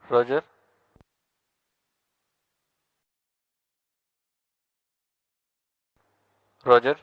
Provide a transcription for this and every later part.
Roger. Roger.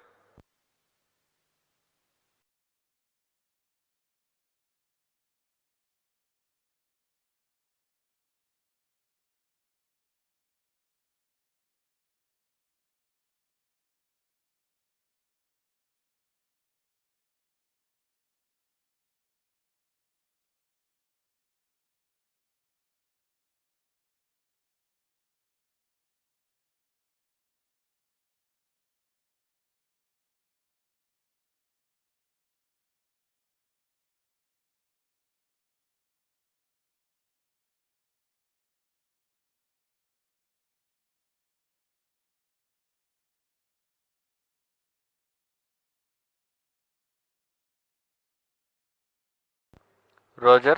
Roger.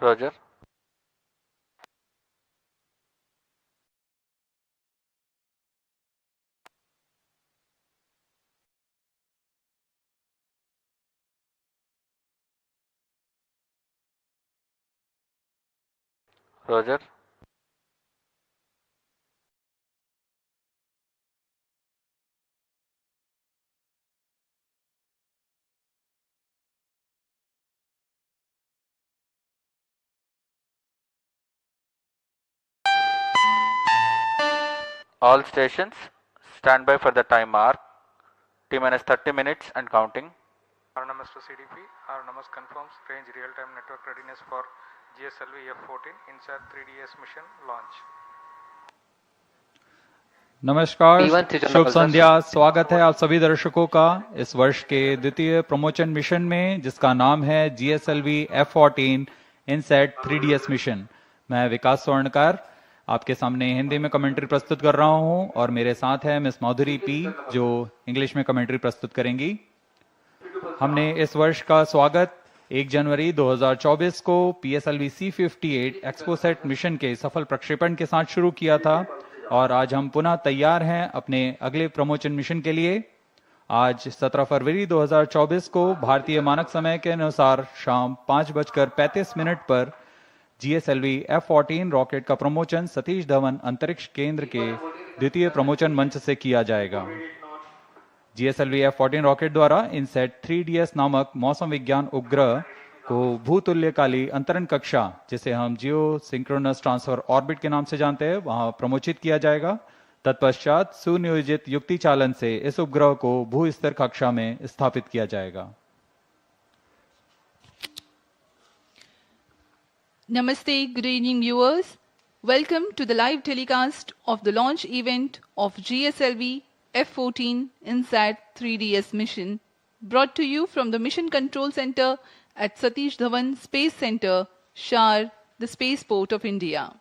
Roger, Roger, all stations stand by for the time mark. T minus 30 minutes and counting. RNMS to CDP. RNMS confirms range real-time network readiness for GSLV F14 INSAT-3DS mission launch. नमस्कार, शुभ pulses. संध्या। स्वागत है आप सभी दर्शकों का इस वर्ष के द्वितीय प्रमोशन मिशन में, जिसका नाम है GSLV F14 INSAT 3DS mission. मैं विकास स्वर्णकार आपके सामने हिंदी में कमेंट्री प्रस्तुत कर रहा हूं और मेरे साथ है मिस माधुरी पी, जो इंग्लिश में कमेंट्री प्रस्तुत करेंगी। हमने इस वर्ष का स्वागत 1 जनवरी 2024 को PSLV C58 एक्सपोसेट मिशन के सफल प्रक्षेपण के साथ शुरू किया था और आज हम पुनः तैयार हैं अपने अगले प्रमोशन मिशन के लिए। आज 17 फरवरी 2024 को भारतीय मानक समय के अनुसार शाम 5:35 पर GSLV F14 रॉकेट का प्रमोशन सतीश धवन अंतरिक्ष केंद्र के द्वितीय प्रमोशन मंच से किया जाएगा। GSLV F14 रॉकेट द्वारा INSAT-3DS नामक मौसम विज्ञान उपग्रह को भूतुल्यकाली अंतरण कक्षा, जिसे हम जियो सिंक्रोनस ट्रांसफर ऑर्बिट के नाम से जानते हैं, वहां प्रमोचित किया जाएगा। तत्पश्चात सुनियोजित युक्ति चालन से इस उपग्रह को भू स्तर कक्षा में स्थापित किया जाएगा। Namaste, good evening viewers. Welcome to the live telecast of the launch event of GSLV F14 INSAT-3DS mission, brought to you from the Mission Control Center at Satish Dhawan Space Center, Shar, the spaceport of India.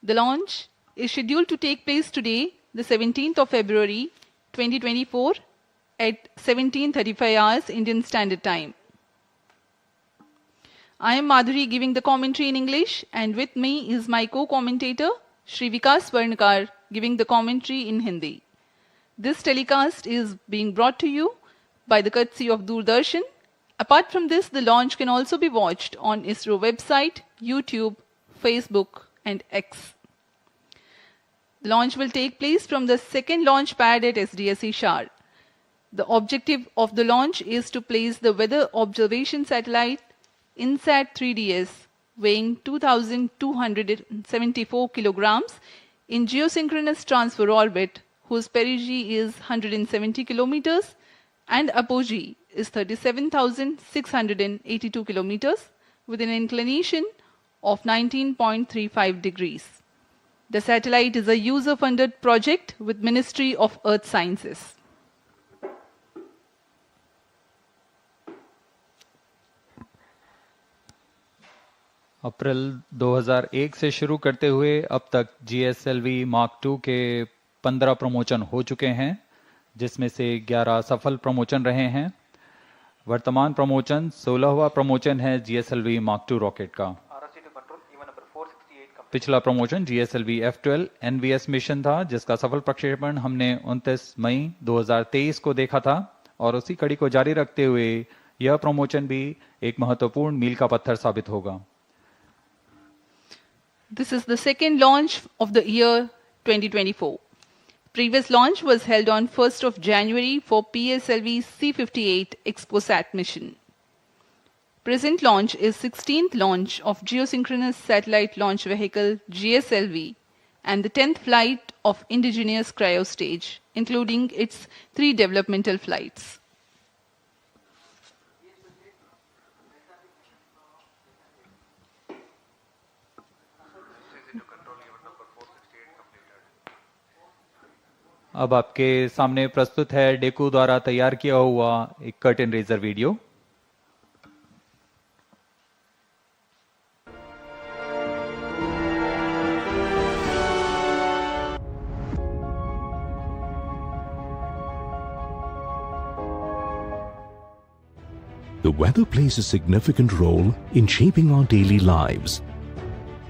The launch is scheduled to take place today, the 17th of February 2024 at 17:35 hours Indian Standard Time. I am Madhuri giving the commentary in English, and with me is my co-commentator, Shri Vikas Varnakar, giving the commentary in Hindi. This telecast is being brought to you by the courtesy of Doordarshan. Apart from this, the launch can also be watched on ISRO website, YouTube, Facebook, and X. The launch will take place from the second launch pad at SDSC Shar. The objective of the launch is to place the weather observation satellite INSAT-3DS, weighing 2,274 kilograms, in geosynchronous transfer orbit, whose perigee is 170 kilometers and apogee is 37,682 kilometers, with an inclination of 19.35 degrees. The satellite is a user-funded project with Ministry of Earth Sciences. अप्रैल 2001 से शुरू करते हुए अब तक GSLV Mk II के 15 promotion हो चुके हैं, जिसमें से 11 सफल प्रमोशन रहे हैं। वर्तमान प्रमोशन 16वां प्रमोशन है GSLV Mk II रॉकेट का। पिछला promotion GSLV F12 NVS mission था, जिसका सफल प्रक्षेपण हमने 29 मई 2023 को देखा था, और उसी कड़ी को जारी रखते हुए यह प्रमोशन भी एक महत्वपूर्ण मील का पत्थर साबित होगा। This is the second launch of the year 2024. Previous launch was held on 1st of January for PSLV C58 ExpoSat mission. Present launch is 16th launch of Geosynchronous Satellite Launch Vehicle GSLV and the 10th flight of indigenous cryostage, including its 3 developmental flights. अब आपके सामने प्रस्तुत है डेकू द्वारा तैयार किया हुआ एक curtain raiser video. The weather plays a significant role in shaping our daily lives.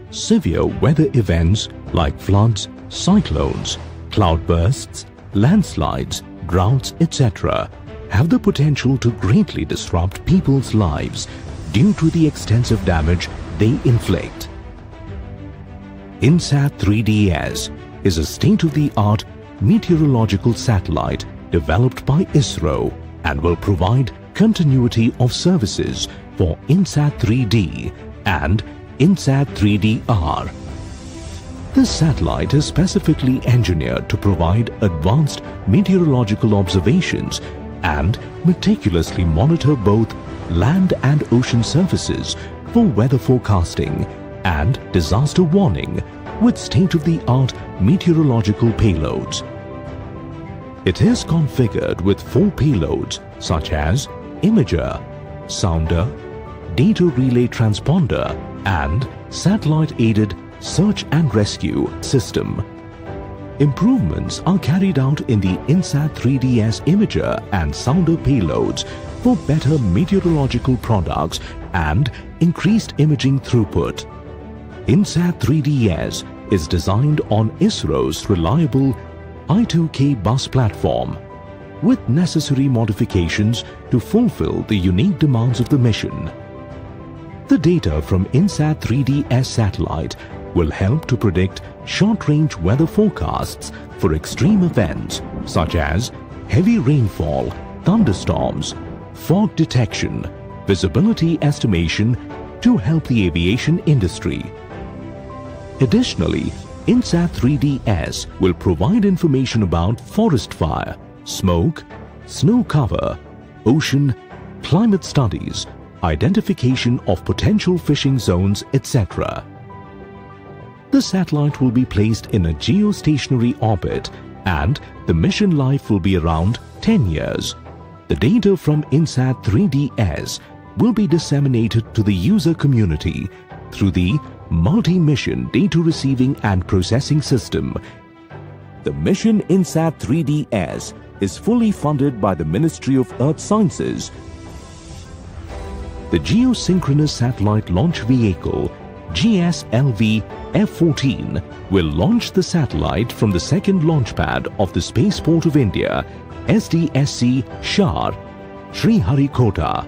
Severe weather events like floods, cyclones, cloudbursts, landslides, droughts, etc. have the potential to greatly disrupt people's lives due to the extensive damage they inflict. INSAT-3DS is a state-of-the-art meteorological satellite developed by ISRO and will provide continuity of services for INSAT-3D and INSAT-3DR. This satellite is specifically engineered to provide advanced meteorological observations and meticulously monitor both land and ocean surfaces for weather forecasting and disaster warning with state-of-the-art meteorological payloads. It is configured with 4 payloads such as imager, sounder, data relay transponder and satellite-aided search and rescue system. Improvements are carried out in the INSAT-3DS imager and sounder payloads for better meteorological products and increased imaging throughput. INSAT-3DS is designed on ISRO's reliable I2K bus platform with necessary modifications to fulfill the unique demands of the mission. The data from INSAT-3DS Satellite will help to predict short-range weather forecasts for extreme events such as heavy rainfall, thunderstorms, fog detection, visibility estimation to help the aviation industry. Additionally, INSAT-3DS will provide information about forest fire, smoke, snow cover, ocean, climate studies, identification of potential fishing zones, etc. The satellite will be placed in a geostationary orbit and the mission life will be around 10 years. The data from INSAT-3DS will be disseminated to the user community through the Multi-Mission Data Receiving and Processing System. The mission INSAT-3DS is fully funded by the Ministry of Earth Sciences. The Geosynchronous Satellite Launch Vehicle GSLV F-14 will launch the satellite from the second launch pad of the Spaceport of India, SDSC Shar, Sriharikota.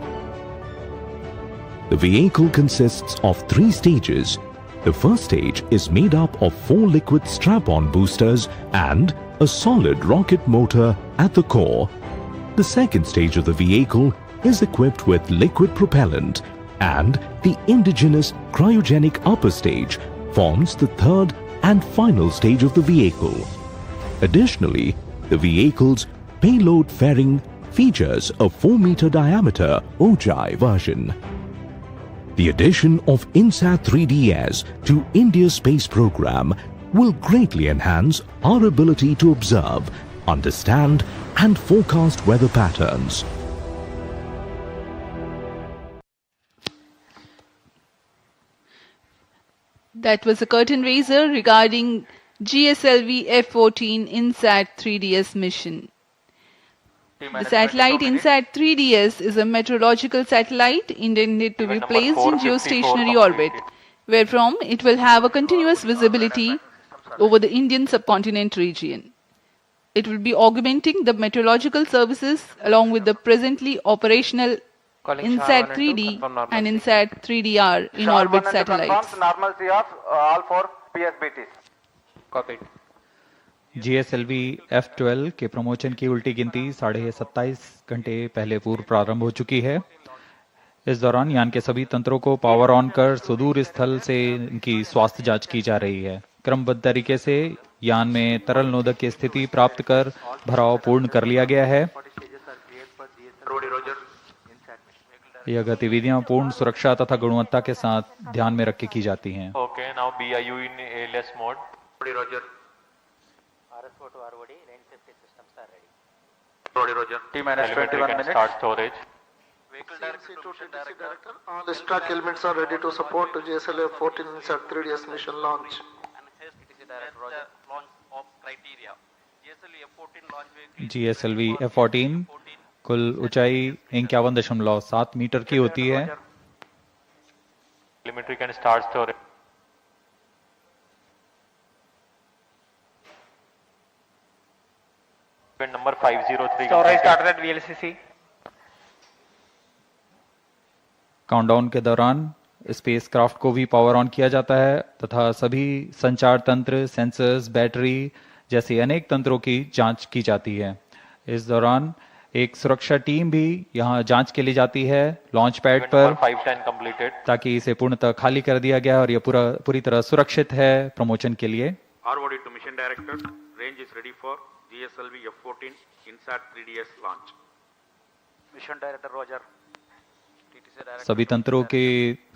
The vehicle consists of 3 stages. The first stage is made up of 4 liquid strap-on boosters and a solid rocket motor at the core. The second stage of the vehicle is equipped with liquid propellant and the indigenous cryogenic upper stage forms the third and final stage of the vehicle. Additionally, the vehicle's payload fairing features a 4-meter diameter Ojai version. The addition of INSAT-3DS to India's space program will greatly enhance our ability to observe, understand and forecast weather patterns. That was a curtain raiser regarding GSLV F-14 INSAT-3DS mission. The satellite INSAT-3DS is a meteorological satellite intended to be placed in geostationary orbit, wherefrom it will have a continuous visibility over the Indian subcontinent region. It will be augmenting the meteorological services along with the presently operational INSAT-3D and INSAT-3DR in orbit satellites. Normalcy of all 4 PSBTs. Copied. GSLV F-12 के promotion की उल्टी गिनती 27.5 घंटे पहले पूर्व प्रारंभ हो चुकी है। इस दौरान यान के सभी तंत्रों को पावर ऑन कर सुदूर स्थल से इनकी स्वास्थ्य जांच की जा रही है। क्रमबद्ध तरीके से यान में तरल नोदक की स्थिति प्राप्त कर भराव पूर्ण कर लिया गया है। यह गतिविधियां पूर्ण सुरक्षा तथा गुणवत्ता के साथ ध्यान में रख के की जाती हैं। Okay, now BIU in ALS mode. Roger. RSO to ROD, range safety systems are ready. Roger. T-minus Telemetry 21 can minutes. start storage. Vehicle CNC to TTC director, all the stock elements are ready to support GSLV 14 INSAT-3DS mission launch. TTC director, Roger. Launch of criteria. GSLV F-14 launch vehicle. GSLV F-14 कुल ऊंचाई 51.7 metre की होती है। Telemetry can start storage. Number 503. Storage started at VLCC. Countdown के दौरान spacecraft को भी power on किया जाता है तथा सभी संचार तंत्र, सेंसर्स, बैटरी जैसे अनेक तंत्रों की जांच की जाती है। इस दौरान एक सुरक्षा टीम भी यहां जांच के लिए जाती है लॉन्च पैड पर, 510 completed. ताकि इसे पूर्णतः खाली कर दिया गया और यह पूरी तरह सुरक्षित है प्रमोशन के लिए। ROD to mission director, range is ready for GSLV F14 INSAT-3DS launch. Mission Director Roger. सभी तंत्रों की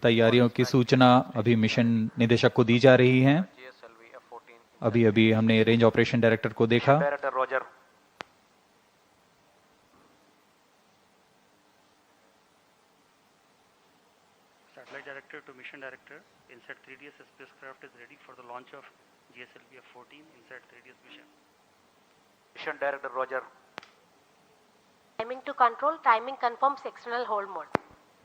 तैयारियों की सूचना अभी मिशन निदेशक को दी जा रही है। अभी हमने रेंज ऑपरेशन डायरेक्टर को देखा। Director Roger. Satellite Director to Mission Director, INSAT-3DS spacecraft is ready for the launch of GSLV F14 INSAT-3DS mission. Mission Director Roger. Timing to control, timing confirms external hold mode.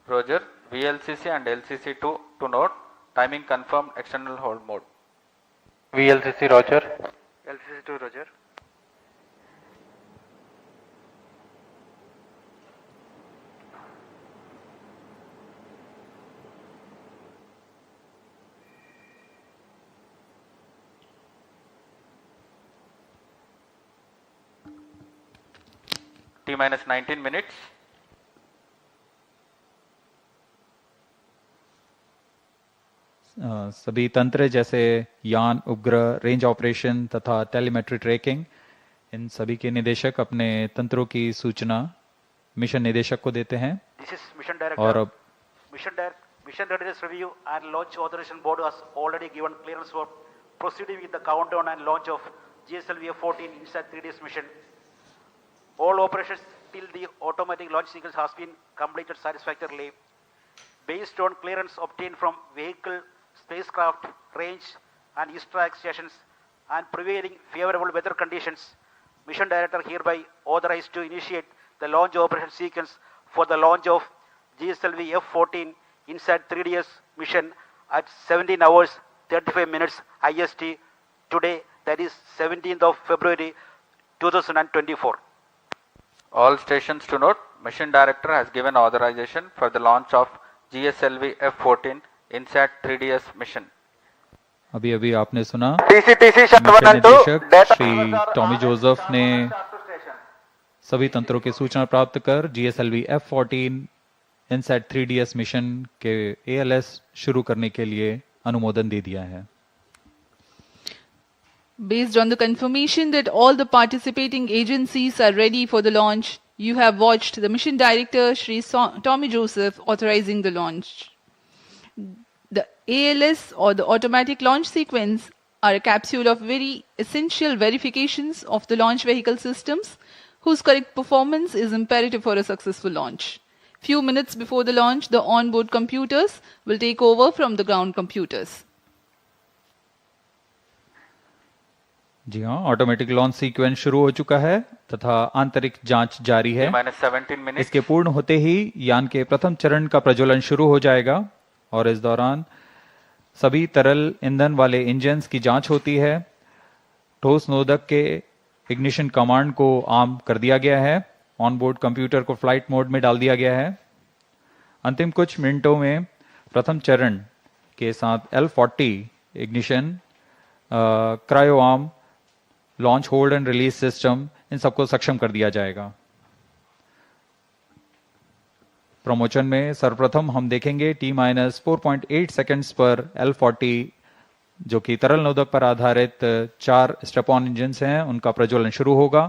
Roger. VLCC and LCC2 to note. Timing confirmed external hold mode. VLCC Roger. LCC2 Roger. T minus 19 minutes. सभी तंत्र जैसे यान, उपग्रह, range operation तथा telemetry tracking, इन सभी के निदेशक अपने तंत्रों की सूचना मिशन निदेशक को देते हैं। This is Mission Director. और अब Mission Readiness Review and Launch Authorization Board has already given clearance for proceeding with the countdown and launch of GSLV F14 INSAT-3DS mission. All operations till the automatic launch sequence has been completed satisfactorily. Based on clearance obtained from vehicle, spacecraft, range and east-track stations and prevailing favorable weather conditions, Mission Director hereby authorized to initiate the launch operation sequence for the launch of GSLV F14 INSAT-3DS mission at 17 hours 35 minutes IST today, that is 17th of February 2024. All stations to note, Mission Director has given authorization for the launch of GSLV F14 INSAT-3DS mission. अभी आपने सुना TC mission निदेशक Shri Tommy Joseph ने सभी तंत्रों की सूचना प्राप्त कर GSLV F14 INSAT-3DS मिशन के ALS शुरू करने के लिए अनुमोदन दे दिया है। Based on the confirmation that all the participating agencies are ready for the launch, you have watched the Mission Director Shri Tommy Joseph authorizing the launch. The ALS or the automatic launch sequence are a capsule of very essential verifications of the launch vehicle systems whose correct performance is imperative for a successful launch. Few minutes before the launch, the onboard computers will take over from the ground computers. जी हाँ, automatic launch sequence शुरू हो चुका है तथा आंतरिक जांच जारी है। इसके पूर्ण होते ही यान के प्रथम चरण का प्रज्वलन शुरू हो जाएगा और इस दौरान सभी तरल ईंधन वाले इंजन्स की जांच होती है। ठोस नोदक के इग्निशन कमांड को आम कर दिया गया है। ऑनबोर्ड कंप्यूटर को फ्लाइट मोड में डाल दिया गया है। अंतिम कुछ मिनटों में प्रथम चरण के साथ L40 ignition, cryo arm, launch hold and release system, इन सबको सक्षम कर दिया जाएगा। प्रमोशन में सर्वप्रथम हम देखेंगे T-4.8 सेकंड्स पर L40 जो कि तरल नोदक पर आधारित 4 स्टेप ऑन इंजन हैं, उनका प्रज्वलन शुरू होगा।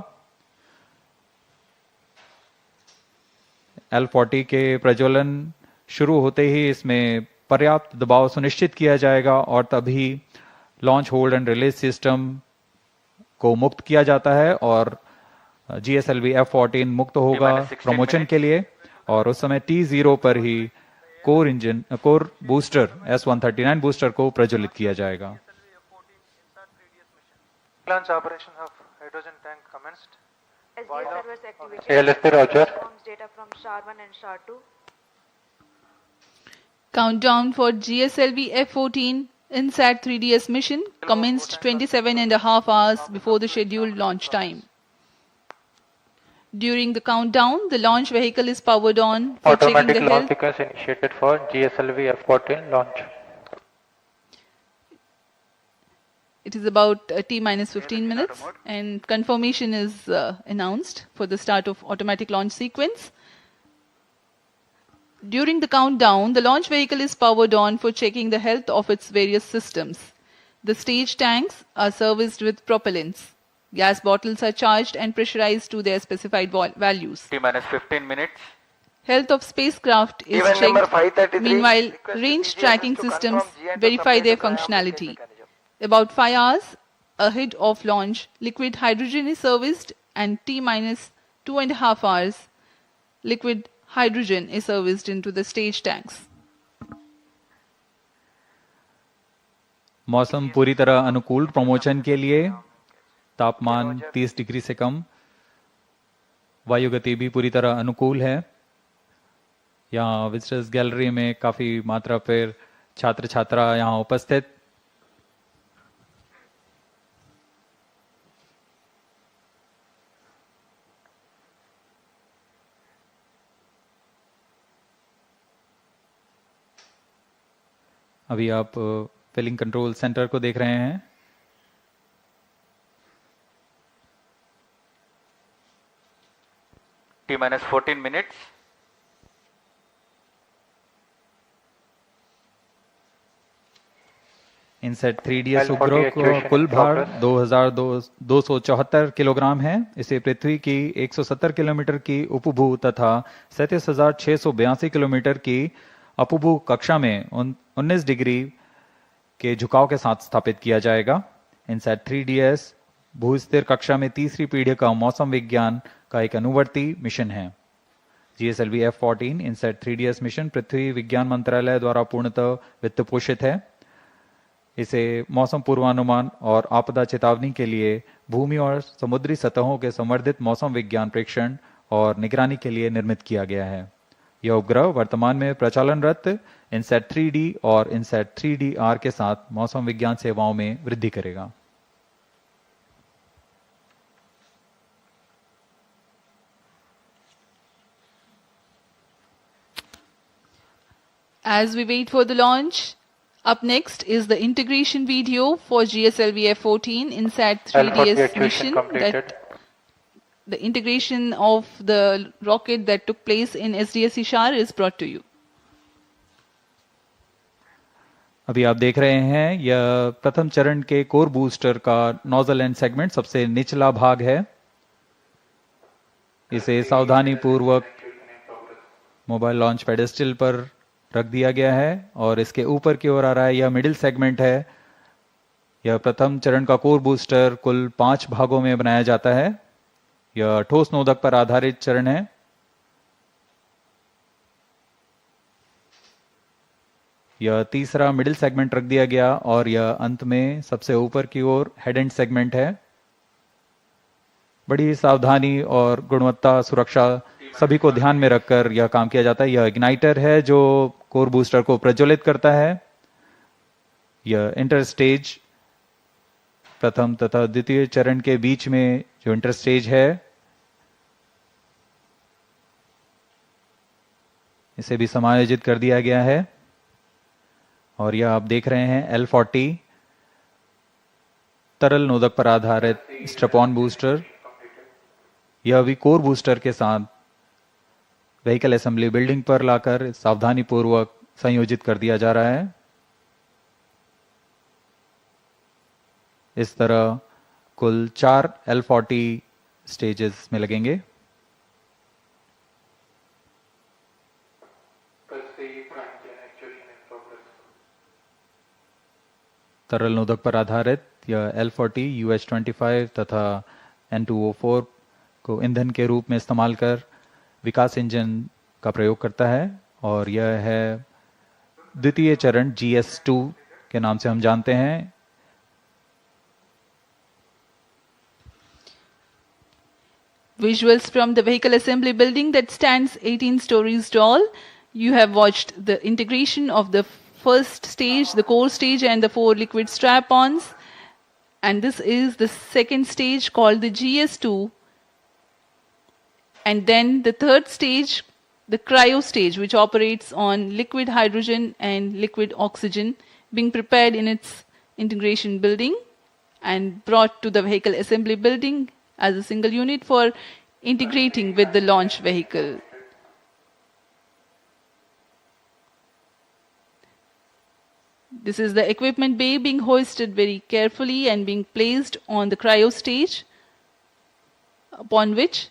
L40 के प्रज्वलन शुरू होते ही इसमें पर्याप्त दबाव सुनिश्चित किया जाएगा और तभी launch hold and release system को मुक्त किया जाता है और GSLV F14 मुक्त होगा प्रमोशन के लिए। और उस समय T0 पर ही कोर बूस्टर S139 बूस्टर को प्रज्वलित किया जाएगा। Launch operation of hydrogen tank commenced. SDA servers activated. ALSP Roger. Confirms data from SHAR-1 and SHAR-2. Countdown for GSLV F-14 INSAT-3DS mission commenced 27.5 hours before the scheduled launch time. During the countdown, the launch vehicle is powered on for checking Automatic the launch health. sequence initiated for GSLV F-14 launch. It is about T-minus 15 minutes and confirmation is announced for the start of automatic launch sequence. During the countdown, the launch vehicle is powered on for checking the health of its various systems. The stage tanks are serviced with propellants. Gas bottles are charged and pressurized to their specified values. T-minus 15 minutes. Health of spacecraft is checked. Meanwhile, range tracking systems verify their functionality. About 5 hours ahead of launch, liquid hydrogen is serviced and T-minus 2.5 hours, liquid hydrogen is serviced into the stage tanks. मौसम पूरी तरह अनुकूल promotion के लिए तापमान 30 degree से कम, वायु गति भी पूरी तरह अनुकूल है। यहाँ विजिटर्स गैलरी में काफी मात्रा पर छात्र छात्रा यहाँ उपस्थित। अभी आप फिलिंग कंट्रोल सेंटर को देख रहे हैं। T-minus 14 minutes. इनसेट 3DS उपग्रह का कुल भार 2274 किलोग्राम है। इसे पृथ्वी की 170 किलोमीटर की उपभू तथा 37,682 किलोमीटर की अपभू कक्षा में 19 डिग्री के झुकाव के साथ स्थापित किया जाएगा। इनसेट 3DS भूस्थिर कक्षा में तीसरी पीढ़ी का मौसम विज्ञान का एक अनुवर्ती मिशन है। GSLV F-14 INSAT 3DS mission पृथ्वी विज्ञान मंत्रालय द्वारा पूर्णतः वित्त पोषित है। इसे मौसम पूर्वानुमान और आपदा चेतावनी के लिए भूमि और समुद्री सतहों के संवर्धित मौसम विज्ञान प्रेक्षण और निगरानी के लिए निर्मित किया गया है। यह उपग्रह वर्तमान में प्रचालनरत इनसेट 3D और इनसेट 3DR के साथ मौसम विज्ञान सेवाओं में वृद्धि करेगा। As we wait for the launch, up next is the integration video for GSLV F-14 INSAT-3DS mission. The integration of the rocket that took place in SDSC SHAR is brought to you. अभी आप देख रहे हैं यह प्रथम चरण के core booster का नोजल एंड सेगमेंट सबसे निचला भाग है। इसे सावधानी पूर्वक मोबाइल लॉन्च पेडेस्टल पर रख दिया गया है और इसके ऊपर की ओर आ रहा है। यह मिडिल सेगमेंट है। यह प्रथम चरण का कोर बूस्टर कुल 5 भागों में बनाया जाता है। यह ठोस नोदक पर आधारित चरण है। यह तीसरा मिडिल सेगमेंट रख दिया गया और यह अंत में सबसे ऊपर की ओर हेड एंड सेगमेंट है। बड़ी सावधानी और गुणवत्ता सुरक्षा सभी को ध्यान में रखकर यह काम किया जाता है। यह इग्नाइटर है जो कोर बूस्टर को प्रज्वलित करता है। यह इंटर स्टेज प्रथम तथा द्वितीय चरण के बीच में जो इंटर स्टेज है इसे भी समायोजित कर दिया गया है। और यह आप देख रहे हैं L-40 तरल नोदक पर आधारित स्ट्रैप-ऑन बूस्टर। यह भी कोर बूस्टर के साथ व्हीकल असेंबली बिल्डिंग पर लाकर सावधानी पूर्वक संयोजित कर दिया जा रहा है। इस तरह कुल 4 L-40 स्टेजेस में लगेंगे। तरल नोदक पर आधारित यह L-40 UH-25 तथा N-204 को ईंधन के रूप में इस्तेमाल कर विकास इंजन का प्रयोग करता है और यह है द्वितीय चरण GS2 के नाम से हम जानते हैं। visuals from the vehicle assembly building that stands 18 stories tall. You have watched the integration of the first stage, the core stage, and the 4 liquid strap-ons. And this is the second stage called the GS2. And then the third stage, the cryo stage, which operates on liquid hydrogen and liquid oxygen, being prepared in its integration building and brought to the vehicle assembly building as a single unit for integrating with the launch vehicle. This is the equipment bay being hoisted very carefully and being placed on the cryo stage, upon which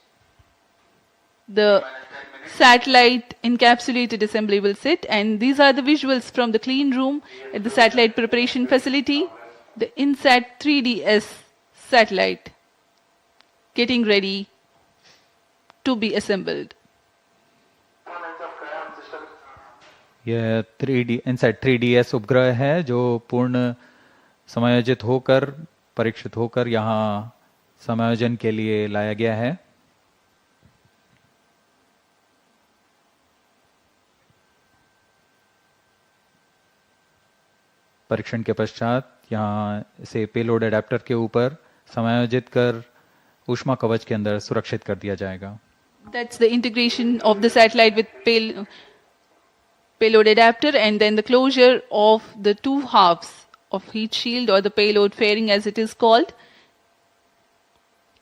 the satellite encapsulated assembly will sit. And these are the visuals from the clean room at the satellite preparation facility, the INSAT-3DS satellite getting ready to be assembled. यह 3D INSAT 3DS उपग्रह है जो पूर्ण समायोजित होकर परीक्षित होकर यहाँ समायोजन के लिए लाया गया है। परीक्षण के पश्चात यहाँ इसे पेलोड एडेप्टर के ऊपर समायोजित कर ऊष्मा कवच के अंदर सुरक्षित कर दिया जाएगा। That's the integration of the satellite with payload adapter, and then the closure of the two halves of heat shield or the payload fairing as it is called.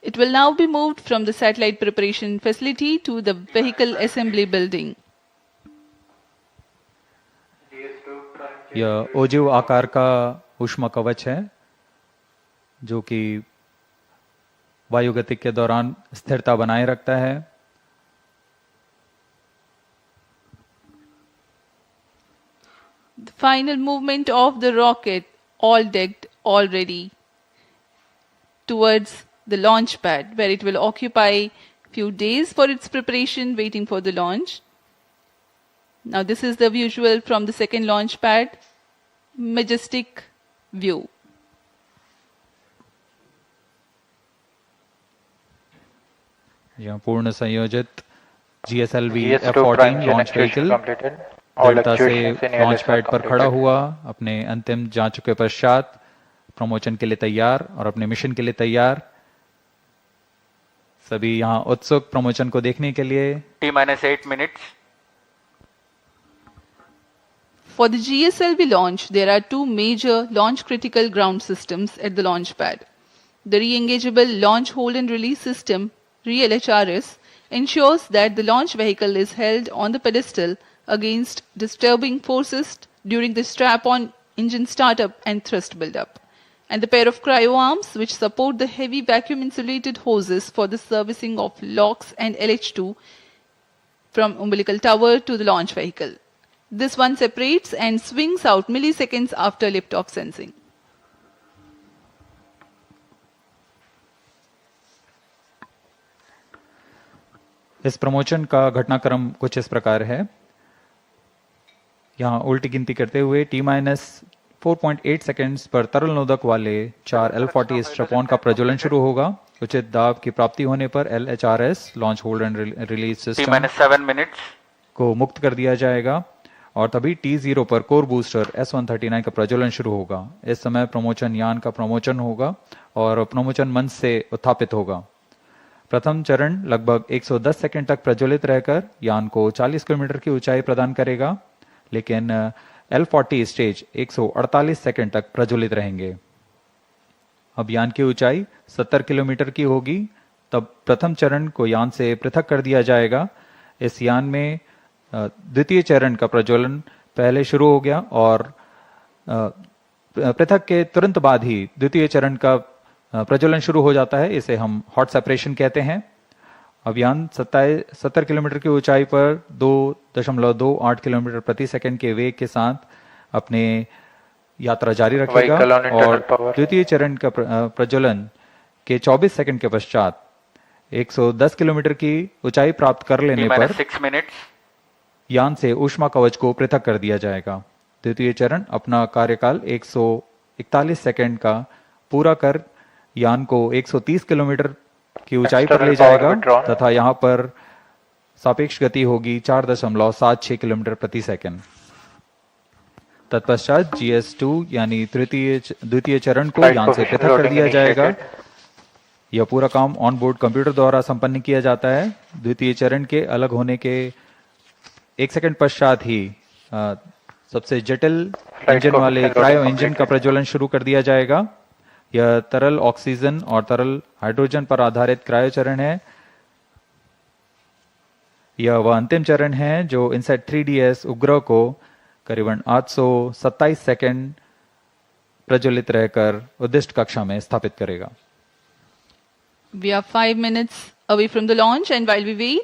It will now be moved from the satellite preparation facility to the vehicle assembly building. यह ओजिव आकार का ऊष्मा कवच है जो कि वायुगतिक के दौरान स्थिरता बनाए रखता है। The final movement of the rocket, all decked, all ready, towards the launch pad, where it will occupy few days for its preparation, waiting for the launch. Now this is the visual from the second launch pad, majestic view. यहाँ पूर्ण संयोजित GSLV F14 launch vehicle दृढ़ता से launch pad पर खड़ा हुआ, अपने अंतिम जांचों के पश्चात प्रमोशन के लिए तैयार और अपने मिशन के लिए तैयार। सभी यहाँ उत्सुक प्रमोशन को देखने के लिए। T-8 minutes. For the GSLV launch, there are two major launch critical ground systems at the launch pad. The re-engageable launch hold and release system, REL-HRS, ensures that the launch vehicle is held on the pedestal against disturbing forces during the strap-on engine startup and thrust buildup, and the pair of cryo arms which support the heavy vacuum insulated hoses for the servicing of LOX and LH2 from umbilical tower to the launch vehicle. This one separates and swings out milliseconds after liftoff sensing. इस promotion का घटनाक्रम कुछ इस प्रकार है। यहाँ उल्टी गिनती करते हुए T-4.8 सेकेंड्स पर तरल नोदक वाले 4 L40 स्ट्रैप-ऑन का प्रज्वलन शुरू होगा। उचित दाब की प्राप्ति होने पर LHRS launch hold and release system T-7 minutes को मुक्त कर दिया जाएगा और तभी T0 पर कोर बूस्टर S139 का प्रज्वलन शुरू होगा। इस समय प्रमोशन यान का प्रमोशन होगा और प्रमोशन मंच से उत्थापित होगा। प्रथम चरण लगभग 110 सेकंड तक प्रज्वलित रहकर यान को 40 किलोमीटर की ऊंचाई प्रदान करेगा, लेकिन L40 स्टेज 148 सेकंड तक प्रज्वलित रहेंगे। अब यान की ऊंचाई 70 किलोमीटर की होगी, तब प्रथम चरण को यान से पृथक कर दिया जाएगा। इस यान में द्वितीय चरण का प्रज्वलन पहले शुरू हो गया और पृथक के तुरंत बाद ही द्वितीय चरण का प्रज्वलन शुरू हो जाता है। इसे हम हॉट सेपरेशन कहते हैं। अब यान 70 किलोमीटर की ऊंचाई पर 2.28 किलोमीटर प्रति सेकंड के वेग के साथ अपने यात्रा जारी रखेगा और द्वितीय चरण का प्रज्वलन के 24 सेकंड के पश्चात 110 किलोमीटर की ऊंचाई प्राप्त कर लेने पर 6 minutes यान से ऊष्मा कवच को पृथक कर दिया जाएगा। द्वितीय चरण अपना कार्यकाल 141 सेकंड का पूरा कर यान को 130 किलोमीटर की ऊंचाई पर ले जाएगा तथा यहाँ पर सापेक्ष गति होगी 4.76 किलोमीटर प्रति सेकंड। तत्पश्चात GS2 यानी द्वितीय चरण को यान से पृथक कर दिया जाएगा। यह पूरा काम ऑन बोर्ड कंप्यूटर द्वारा संपन्न किया जाता है। द्वितीय चरण के अलग होने के 1 सेकंड पश्चात ही सबसे जटिल इंजन वाले क्रायो इंजन का प्रज्वलन शुरू कर दिया जाएगा। यह तरल ऑक्सीजन और तरल हाइड्रोजन पर आधारित क्रायो चरण है। यह वह अंतिम चरण है जो INSAT-3DS उपग्रह को करीबन 827 सेकंड प्रज्वलित रहकर उद्दिष्ट कक्षा में स्थापित करेगा। We are 5 minutes away from the launch, and while we wait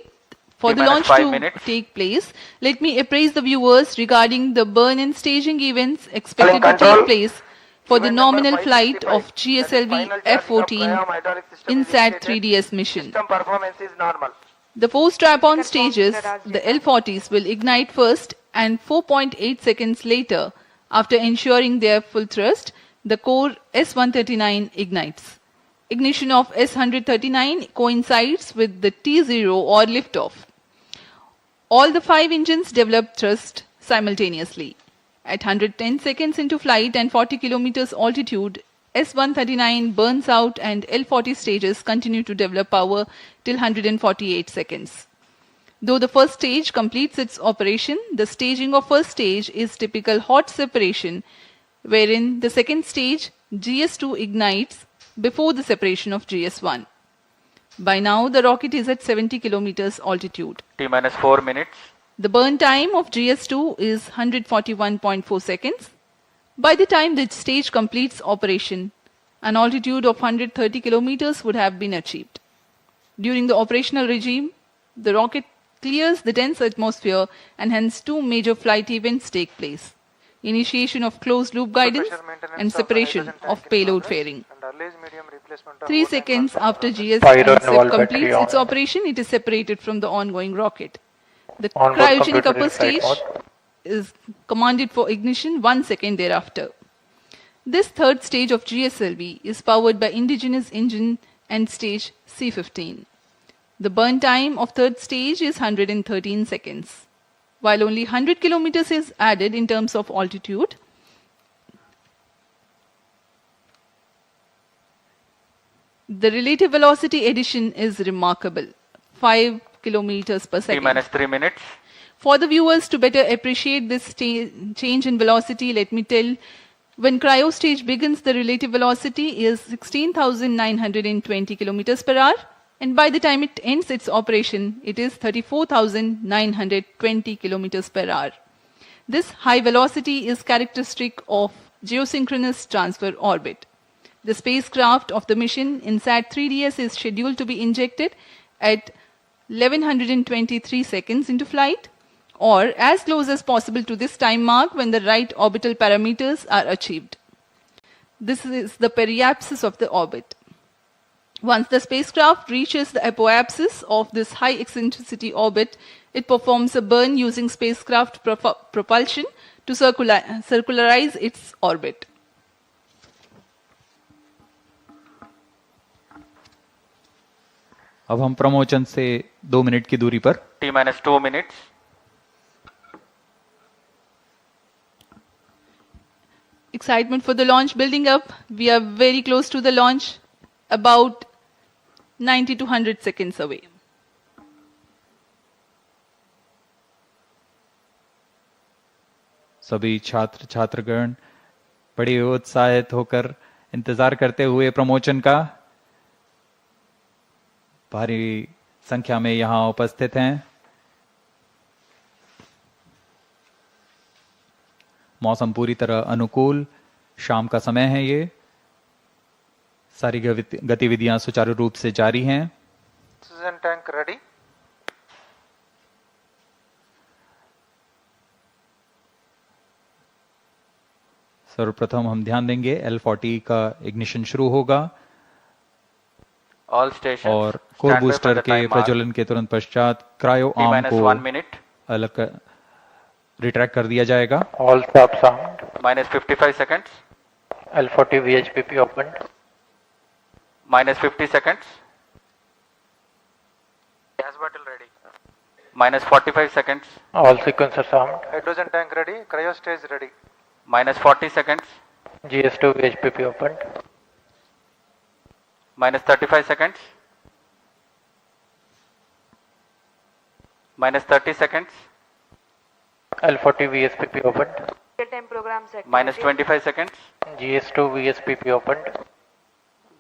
for the launch to take place, let me apprise the viewers regarding the burn-in staging events expected to take place for the nominal flight of GSLV F14 INSAT-3DS mission. Performance is normal. The 4 strap-on stages, the L40s, will ignite first, and 4.8 seconds later, after ensuring their full thrust, the core S139 ignites. Ignition of S139 coincides with the T0 or liftoff. All the 5 engines develop thrust simultaneously. At 110 seconds into flight and 40 kilometers altitude, S139 burns out and L40 stages continue to develop power till 148 seconds. Though the first stage completes its operation, the staging of first stage is typical hot separation, wherein the second stage, GS2, ignites before the separation of GS1. By now, the rocket is at 70 kilometers altitude. T-minus 4 minutes. The burn time of GS2 is 141.4 seconds. By the time the stage completes operation, an altitude of 130 kilometers would have been achieved. During the operational regime, the rocket clears the dense atmosphere and hence 2 major flight events take place: initiation of closed loop guidance and separation of payload fairing. 3 seconds after GS7 completes its operation, it is separated from the ongoing rocket. The cryogenic upper stage is commanded for ignition 1 second thereafter. This third stage of GSLV is powered by indigenous engine and stage C15. The burn time of third stage is 113 seconds. While only 100 kilometers is added in terms of altitude, the relative velocity addition is remarkable, 5 kilometers per second. T-minus 3 minutes. For the viewers to better appreciate this change in velocity, let me tell, when cryo stage begins, the relative velocity is 16,920 kilometers per hour, and by the time it ends its operation, it is 34,920 kilometers per hour. This high velocity is characteristic of geosynchronous transfer orbit. The spacecraft of the mission INSAT-3DS is scheduled to be injected at 1123 seconds into flight, or as close as possible to this time mark when the right orbital parameters are achieved. This is the periapsis of the orbit. Once the spacecraft reaches the apoapsis of this high eccentricity orbit, it performs a burn using spacecraft propulsion to circularize its orbit. अब हम प्रमोचन से 2 minute की दूरी पर T-minus 2 minutes. Excitement for the launch building up. We are very close to the launch, about 90 to 100 seconds away. सभी छात्रगण बड़े उत्साहित होकर इंतजार करते हुए प्रमोचन का भारी संख्या में यहां उपस्थित हैं। मौसम पूरी तरह अनुकूल, शाम का समय है। ये सारी गतिविधियां सुचारू रूप से जारी हैं। Oxygen tank ready. सर्वप्रथम हम ध्यान देंगे L40 का इग्निशन शुरू होगा All stations और कोर बूस्टर के प्रज्वलन के तुरंत पश्चात क्रायो आर्म को अलग रिट्रैक्ट कर दिया जाएगा। All stop sound. Minus 55 seconds. L40 VHPP opened. Minus 50 seconds. Minus 45 seconds. All sequencers armed. Hydrogen tank ready. Cryo stage ready. Minus 40 seconds. GS2 VHPP opened. Minus 35 seconds. Minus 30 seconds. L40 VSPP opened. Real-time programs activated. Minus 25 seconds. GS2 VSPP opened.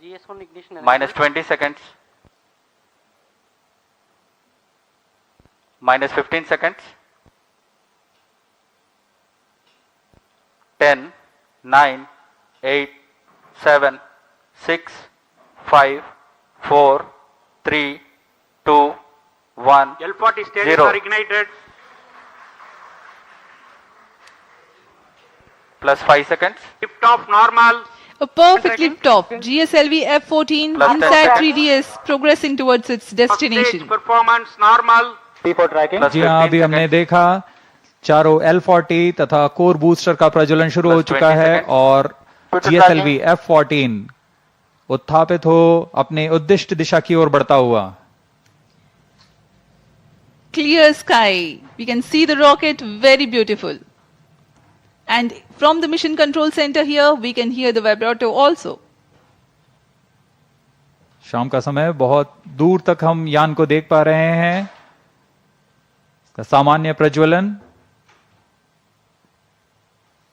GS1 ignition. Minus 20 seconds. Minus 15 seconds. 10, 9, 8, 7, 6, 5, 4, 3, 2, 1, L40 stages 0. are ignited. Plus 5 seconds. Lift off normal. A perfect lift-off. GSLV F-14 Plus 10 INSAT-3DS progressing towards its Stage destination. performance normal. P4 tracking. Plus जी हाँ, 15 अभी हमने seconds. देखा चारों L40 तथा core booster का प्रज्वलन शुरू हो Plus चुका 20 है seconds. और GSLV F-14 उत्थापित हो अपने उद्दिष्ट दिशा की ओर बढ़ता हुआ. Clear sky. We can see the rocket, very beautiful. And from the mission control center here, we can hear the vibrato also. शाम का समय, बहुत दूर तक हम यान को देख पा रहे हैं. इसका सामान्य प्रज्वलन,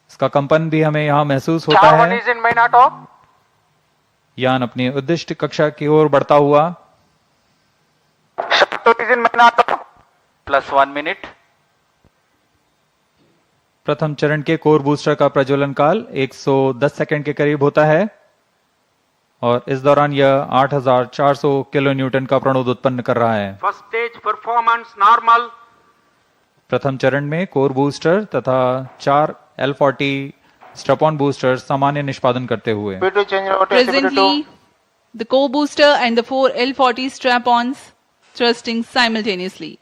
इसका कंपन भी हमें यहां महसूस होता है. is in main auto. यान अपनी उद्दिष्ट कक्षा की ओर बढ़ता हुआ. Shartu is in main auto. Plus 1 minute. प्रथम चरण के कोर बूस्टर का प्रज्वलन काल 110 सेकंड के करीब होता है और इस दौरान यह 8400 किलो न्यूटन का प्रणोद उत्पन्न कर रहा है. First stage performance normal. प्रथम चरण में कोर बूस्टर तथा 4 L40 स्ट्रैप-ऑन बूस्टर सामान्य निष्पादन करते हुए. P2 change over to Presently, the core booster and the 4 L40 strap-ons thrusting simultaneously.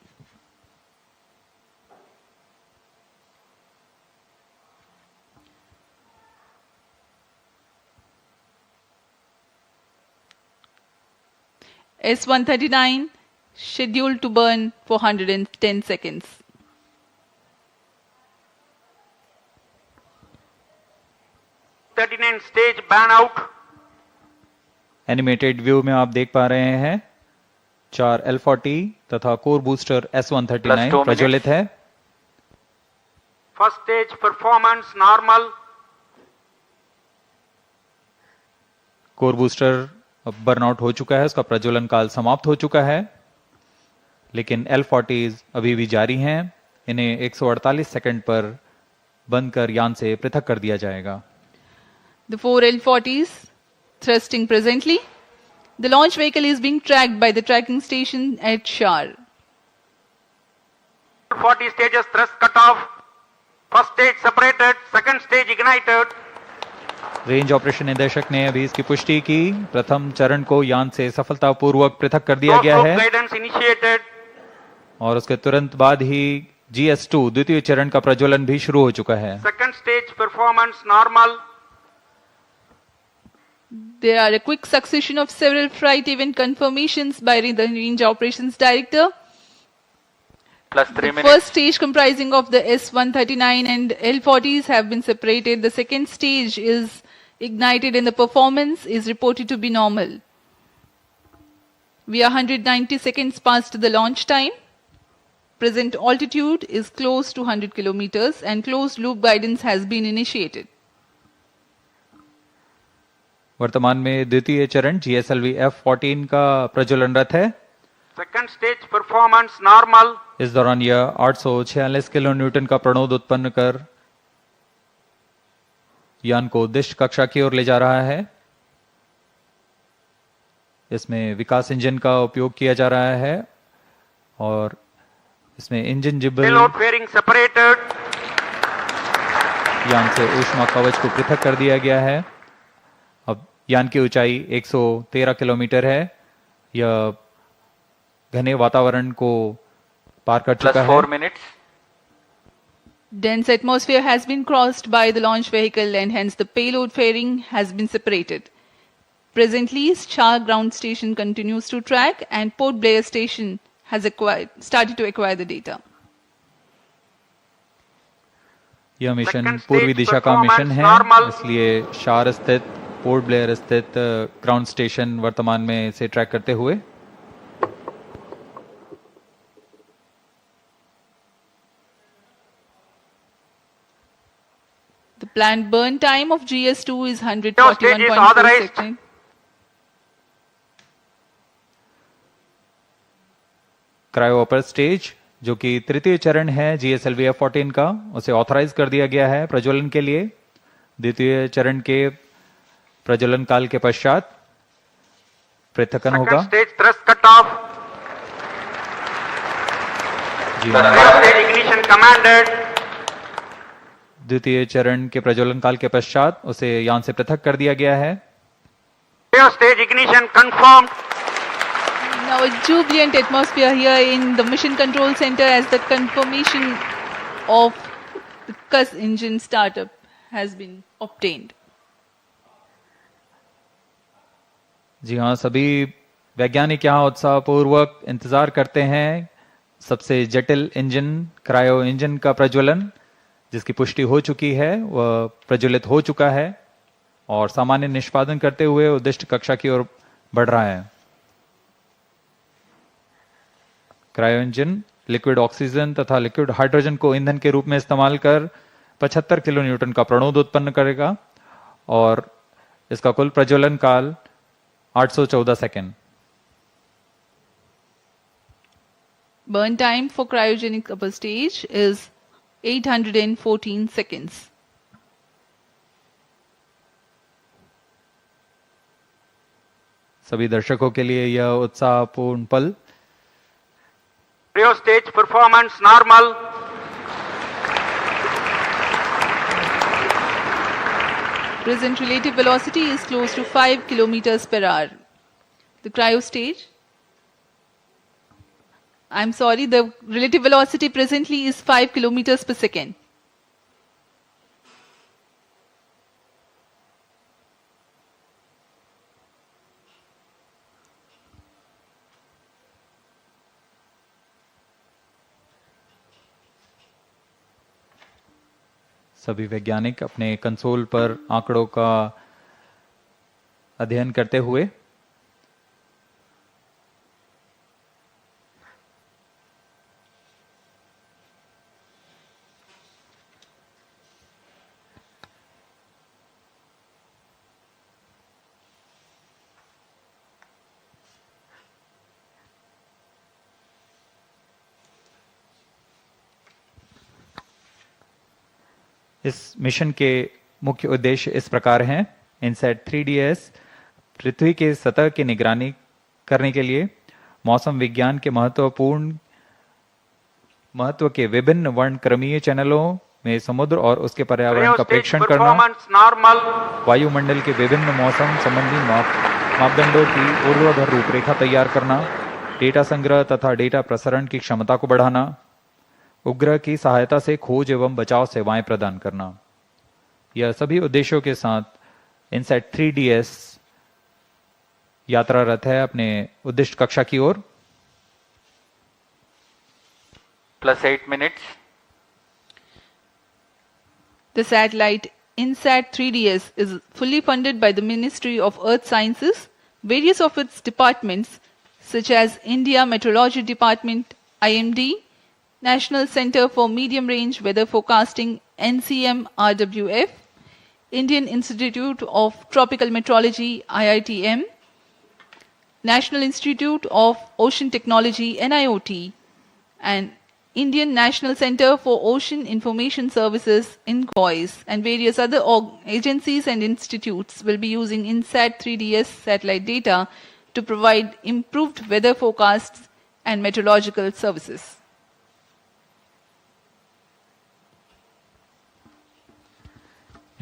S139 scheduled to burn for 110 seconds. S39 stage ban out. Animated view में आप देख पा रहे हैं 4 L40 तथा कोर बूस्टर Plus S139 2 प्रज्वलित है. First stage performance normal. Core booster अब बर्नआउट हो चुका है, उसका प्रज्वलन काल समाप्त हो चुका है, लेकिन L40s अभी भी जारी हैं. इन्हें 148 सेकंड पर बंद कर यान से पृथक कर दिया जाएगा. The 4 L40s thrusting presently. The launch vehicle is being tracked by the tracking station at Shar. 40 stages thrust cut off. First stage separated. Second stage ignited. Range operation निदेशक ने अभी इसकी पुष्टि की. प्रथम चरण को यान से सफलतापूर्वक पृथक कर दिया गया है Guidance initiated. और उसके तुरंत बाद ही GS2 द्वितीय चरण का प्रज्वलन भी शुरू हो चुका है. Second stage performance normal. There are a quick succession of several flight event confirmations by the Range Operations Director. Plus 3 The minutes. first stage comprising of the S139 and L40s have been separated. The second stage is ignited and the performance is reported to be normal. We are 190 seconds past the launch time. Present altitude is close to 100 kilometers and closed loop guidance has been initiated. वर्तमान में द्वितीय चरण GSLV F-14 का प्रज्वलनरत है. Second stage performance normal. इस दौरान यह 846 kilo Newton का प्रणोद उत्पन्न कर यान को उद्दिष्ट कक्षा की ओर ले जा रहा है. इसमें विकास इंजन का उपयोग किया जा रहा है और इसमें इंजन जिब्बल Payload fairing separated. यान से ऊष्मा कवच को पृथक कर दिया गया है. अब यान की ऊंचाई 113 किलोमीटर है. यह घने वातावरण को पार कर Plus चुका 4 है. minutes. Dense atmosphere has been crossed by the launch vehicle and hence the payload fairing has been separated. Presently, Shah ground station continues to track and Port Blair station has started to acquire the data. यह mission पूर्वी दिशा का mission है, इसलिए शार स्थित port Blair स्थित ground station वर्तमान में इसे ट्रैक करते हुए The planned burn time of GS2 is 141.4 seconds. Cryo upper stage जो कि तृतीय चरण है GSLV F14 का, उसे ऑथराइज कर दिया गया है प्रज्वलन के लिए। द्वितीय चरण के प्रज्वलन काल के पश्चात पृथक्कन होगा। Stage thrust cut off. Ignition commanded. द्वितीय चरण के प्रज्वलन काल के पश्चात उसे यान से पृथक कर दिया गया है। Stage ignition confirmed. Now a jubilant atmosphere here in the Mission Control Center as the confirmation of the CUS engine startup has been obtained. जी हाँ, सभी वैज्ञानिक यहाँ उत्साहपूर्वक इंतजार करते हैं सबसे जटिल इंजन क्रायो इंजन का प्रज्वलन, जिसकी पुष्टि हो चुकी है, वह प्रज्वलित हो चुका है और सामान्य निष्पादन करते हुए उद्दिष्ट कक्षा की ओर बढ़ रहा है। क्रायो इंजन लिक्विड ऑक्सीजन तथा लिक्विड हाइड्रोजन को ईंधन के रूप में इस्तेमाल कर 75 किलो न्यूटन का प्रणोद उत्पन्न करेगा और इसका कुल प्रज्वलन काल 814 second. Burn time for cryogenic upper stage is 814 seconds. सभी दर्शकों के लिए यह उत्साहपूर्ण पल। Cryo stage performance normal. Present relative velocity is close to 5 kilometers per hour. The cryo stage, I'm sorry, the relative velocity presently is 5 kilometers per second. सभी वैज्ञानिक अपने console पर आंकड़ों का अध्ययन करते हुए इस मिशन के मुख्य उद्देश्य इस प्रकार हैं। INSAT-3DS पृथ्वी के सतह की निगरानी करने के लिए मौसम विज्ञान के महत्व के विभिन्न वर्णक्रमीय चैनलों में समुद्र और उसके पर्यावरण का प्रेक्षण करना, वायुमंडल के विभिन्न मौसम संबंधी मापदंडों की ऊर्ध्वाधर रूपरेखा तैयार करना, डेटा संग्रह तथा डेटा प्रसारण की क्षमता को बढ़ाना, उपग्रह की सहायता से खोज एवं बचाव सेवाएं प्रदान करना। यह सभी उद्देश्यों के साथ INSAT-3DS यात्रारत है अपने उद्दिष्ट कक्षा की ओर। +8 minutes. The satellite INSAT-3DS is fully funded by the Ministry of Earth Sciences, various of its departments such as India Meteorology Department, IMD, National Center for Medium Range Weather Forecasting, NCM-RWF, Indian Institute of Tropical Meteorology, IITM, National Institute of Ocean Technology, NIOT, and Indian National Center for Ocean Information Services, INCOIS, and various other agencies and institutes will be using INSAT-3DS satellite data to provide improved weather forecasts and meteorological services.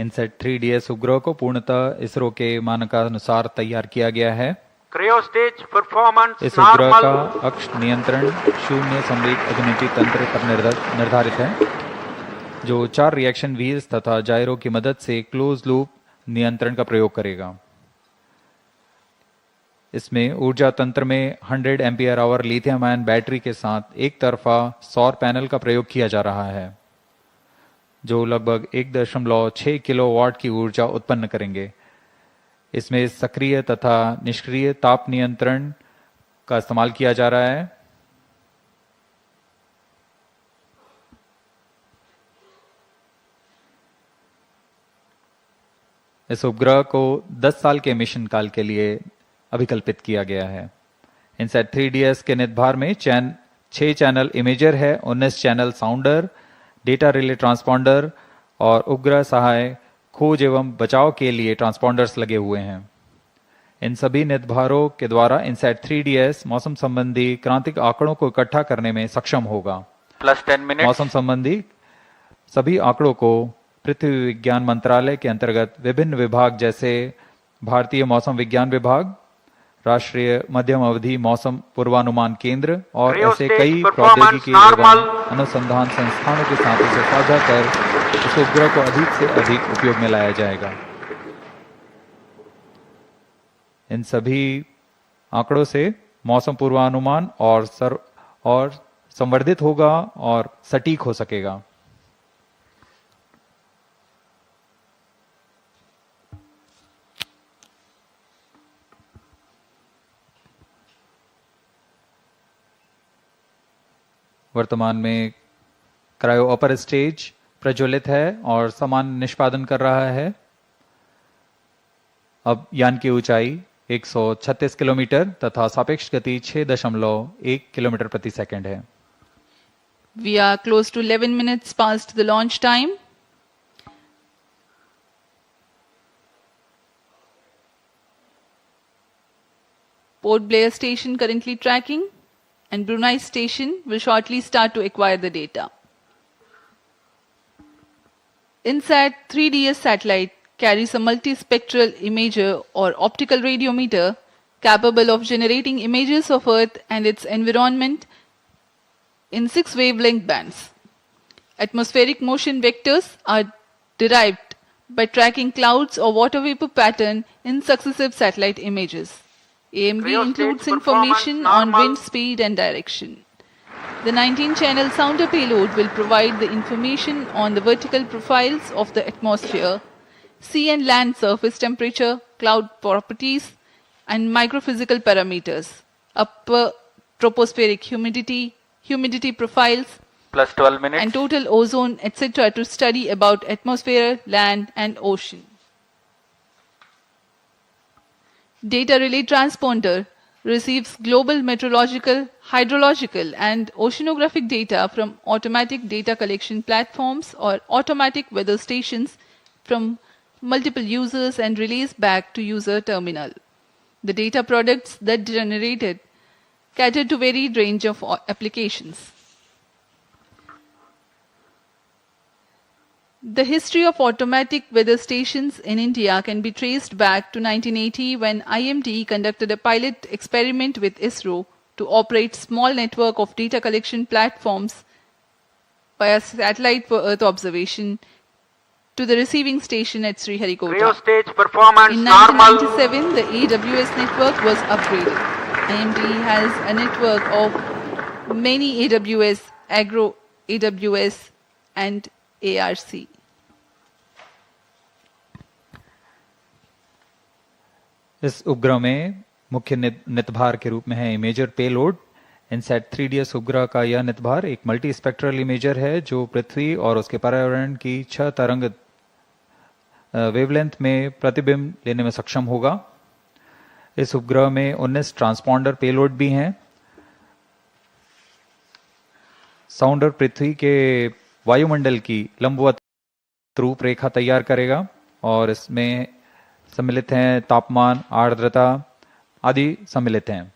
INSAT-3DS उपग्रह को पूर्णतः इसरो के मानकानुसार तैयार किया गया है। Cryo stage performance इस उपग्रह का अक्ष नियंत्रण शून्य संवेग अभिनति तंत्र पर निर्धारित है, जो 4 रिएक्शन व्हील्स तथा जायरो की मदद से क्लोज लूप नियंत्रण का प्रयोग करेगा। इसमें ऊर्जा तंत्र में 100 ampere hour lithium ion battery के साथ एक तरफा सौर पैनल का प्रयोग किया जा रहा है, जो लगभग 1.6 किलोवाट की ऊर्जा उत्पन्न करेंगे। इसमें सक्रिय तथा निष्क्रिय ताप नियंत्रण का इस्तेमाल किया जा रहा है। इस उपग्रह को 10 साल के मिशन काल के लिए अभिकल्पित किया गया है। इनसैट 3DS के नितभार में 6 चैनल इमेजर है, 19 चैनल साउंडर, डेटा रिले ट्रांसपॉन्डर और उपग्रह सहाय खोज एवं बचाव के लिए ट्रांसपॉन्डर्स लगे हुए हैं। इन सभी नितभारों के द्वारा इनसैट 3DS मौसम संबंधी क्रांतिक आंकड़ों को इकट्ठा करने में सक्षम होगा। +10 मिनट। मौसम संबंधी सभी आंकड़ों को पृथ्वी विज्ञान मंत्रालय के अंतर्गत विभिन्न विभाग जैसे भारतीय मौसम विज्ञान विभाग, राष्ट्रीय मध्यम अवधि मौसम पूर्वानुमान केंद्र और ऐसे कई प्रौद्योगिकी एवं अनुसंधान संस्थानों के साथ इसे साझा कर इस उपग्रह को अधिक से अधिक उपयोग में लाया जाएगा। इन सभी आंकड़ों से मौसम पूर्वानुमान और संवर्धित होगा और सटीक हो सकेगा। वर्तमान में क्रायो अपर स्टेज प्रज्वलित है और सामान्य निष्पादन कर रहा है। अब यान की ऊंचाई 136 किलोमीटर तथा सापेक्ष गति 6.1 किलोमीटर प्रति सेकंड है। We are close to 11 minutes past the launch time. Port Blair station currently tracking, and Brunei station will shortly start to acquire the data. INSAT-3DS satellite carries a multispectral imager or optical radiometer capable of generating images of Earth and its environment in 6 wavelength bands. Atmospheric motion vectors are derived by tracking clouds or water vapor pattern in successive satellite images. AMD includes information on wind speed and direction. The 19-channel sounder payload will provide the information on the vertical profiles of the atmosphere, sea and land surface temperature, cloud properties, and microphysical parameters, upper tropospheric humidity profiles, +12 minutes, and total ozone, etc. to study about atmosphere, land, and ocean. Data relay transponder receives global meteorological, hydrological, and oceanographic data from automatic data collection platforms or automatic weather stations from multiple users and relays back to user terminal. The data products that generated cater to varied range of applications. The history of automatic weather stations in India can be traced back to 1980 when IMD conducted a pilot experiment with ISRO to operate small network of data collection platforms via satellite for Earth observation to the receiving station at Sriharikota. Stage performance in 1997, the AWS network was upgraded. IMD has a network of many AWS, Agro AWS, and ARC. इस उपग्रह में मुख्य नितभार के रूप में है imager payload. INSAT 3DS उपग्रह का यह नितभार एक मल्टी स्पेक्ट्रल इमेजर है जो पृथ्वी और उसके पर्यावरण की 6 तरंग वेवलेंथ में प्रतिबिंब लेने में सक्षम होगा। इस उपग्रह में 19 ट्रांसपॉन्डर पेलोड भी हैं। साउंडर पृथ्वी के वायुमंडल की लंबवत रूपरेखा तैयार करेगा और इसमें सम्मिलित हैं तापमान, आर्द्रता आदि सम्मिलित हैं।